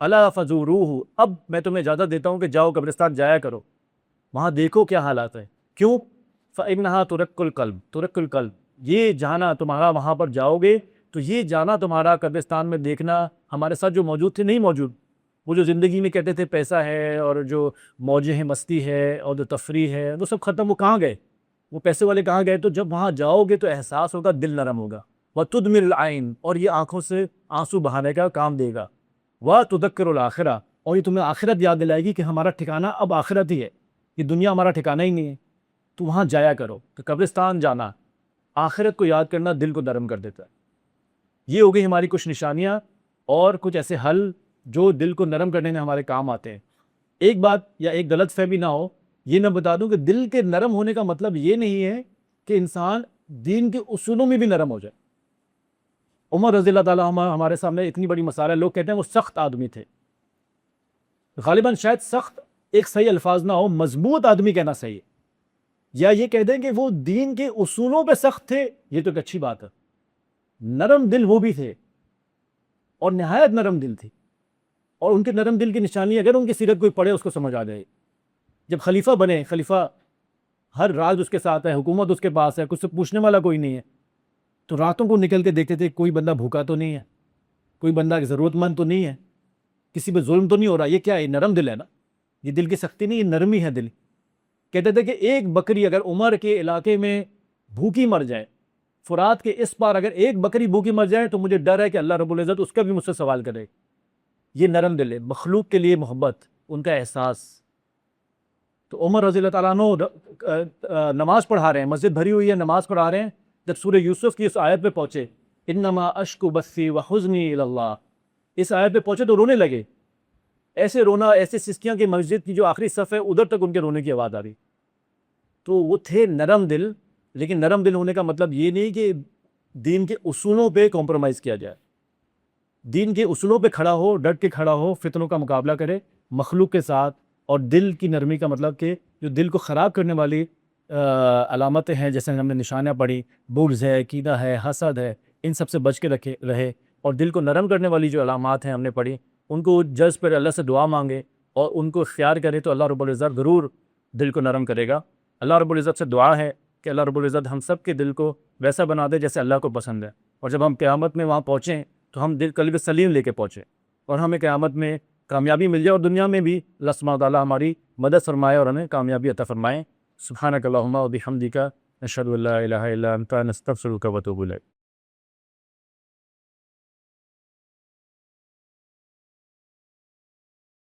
Speaker 1: الا فزوروہ، اب میں تمہیں اجازت دیتا ہوں کہ جاؤ قبرستان جایا کرو، وہاں دیکھو کیا حالات ہیں۔ کیوں؟ فإنہا ترق القلب، یہ جانا تمہارا، وہاں پر جاؤ گے تو یہ جانا تمہارا قبرستان میں دیکھنا ہمارے ساتھ جو موجود تھے نہیں موجود، وہ جو زندگی میں کہتے تھے پیسہ ہے اور جو موجیں ہیں مستی ہے اور جو تفریح ہے، وہ سب ختم، وہ کہاں گئے؟ وہ پیسے والے کہاں گئے؟ تو جب وہاں جاؤ گے تو احساس ہوگا، دل نرم ہوگا، وَتُدْمِرُ الْعَيْنِ، اور یہ آنکھوں سے آنسو بہانے کا کام دے گا، وَتُذَكِّرُ الْآخِرَةَ، اور یہ تمہیں آخرت یاد دلائے گی کہ ہمارا ٹھکانہ اب آخرت ہی ہے، یہ دنیا ہمارا ٹھکانہ ہی نہیں ہے، تو وہاں جایا کرو۔ تو قبرستان جانا، آخرت کو یاد کرنا دل کو نرم کر دیتا ہے۔ یہ ہو گئی ہماری کچھ نشانیاں اور کچھ ایسے حل جو دل کو نرم کرنے میں ہمارے کام آتے ہیں۔ ایک بات یا ایک غلط فہمی نہ ہو، یہ میں بتا دوں کہ دل کے نرم ہونے کا مطلب یہ نہیں ہے کہ انسان دین کے اصولوں میں بھی نرم ہو جائے۔ عمر رضی اللہ تعالیٰ عنہ ہمارے سامنے اتنی بڑی مسائل ہے، لوگ کہتے ہیں وہ سخت آدمی تھے، غالباً شاید سخت ایک صحیح الفاظ نہ ہو، مضبوط آدمی کہنا صحیح ہے، یا یہ کہہ دیں کہ وہ دین کے اصولوں پہ سخت تھے، یہ تو ایک اچھی بات ہے۔ نرم دل وہ بھی تھے، اور نہایت نرم دل تھی، اور ان کے نرم دل کی نشانی اگر ان کی سیرت کوئی پڑھے اس کو سمجھ آ جائے۔ جب خلیفہ بنے، خلیفہ ہر راز اس کے ساتھ ہے، حکومت اس کے پاس ہے، کچھ سے پوچھنے والا کوئی نہیں ہے، تو راتوں کو نکل کے دیکھتے تھے کوئی بندہ بھوکا تو نہیں ہے، کوئی بندہ ضرورت مند تو نہیں ہے، کسی پہ ظلم تو نہیں ہو رہا، یہ کیا ہے؟ نرم دل ہے نا، یہ دل کی سختی نہیں، یہ نرمی ہے دل۔ کہتے تھے کہ ایک بکری اگر عمر کے علاقے میں بھوکی مر جائے، فرات کے اس پار اگر ایک بکری بھوکی مر جائے تو مجھے ڈر ہے کہ اللہ رب العزت اس کا بھی مجھ سے سوال کرے۔ یہ نرم دل ہے، مخلوق کے لیے محبت، ان کا احساس۔ تو عمر رضی اللہ تعالیٰ عنہ نماز پڑھا رہے ہیں، مسجد بھری ہوئی ہے، نماز پڑھا رہے ہیں، جب سورہ یوسف کی اس آیت پہ پہنچے، انما اشکو بثی وحزنی الی اللہ، اس آیت پہ پہنچے تو رونے لگے، ایسے رونا، ایسے سسکیاں کہ مسجد کی جو آخری صف ہے ادھر تک ان کے رونے کی آواز آ رہی۔ تو وہ تھے نرم دل، لیکن نرم دل ہونے کا مطلب یہ نہیں کہ دین کے اصولوں پہ کمپرومائز کیا جائے، دین کے اصولوں پہ کھڑا ہو، ڈٹ کے کھڑا ہو، فتنوں کا مقابلہ کرے مخلوق کے ساتھ۔ اور دل کی نرمی کا مطلب کہ جو دل کو خراب کرنے والی علامتیں ہیں، جیسے ہم نے نشانیاں پڑھی، بغض ہے، کینہ ہے، حسد ہے، ان سب سے بچ کے رہے، اور دل کو نرم کرنے والی جو علامات ہیں ہم نے پڑھی، ان کو جز پر اللہ سے دعا مانگے اور ان کو اختیار کرے تو اللہ رب العزت ضرور دل کو نرم کرے گا۔ اللہ رب العزت سے دعا ہے کہ اللہ رب العزت ہم سب کے دل کو ویسا بنا دے جیسے اللہ کو پسند ہے، اور جب ہم قیامت میں وہاں پہنچیں تو ہم دل قلب سلیم لے کے پہنچیں، اور ہمیں قیامت میں کامیابی مل جائے، اور دنیا میں بھی اللہ سبحانہ تعالیٰ ہماری مدد فرمائے اور ہمیں کامیابی عطا فرمائے۔ سبحانک اللہم و بحمدک، نشہد ان لا الہ الا انت، نستغفرک و نتوب الیک۔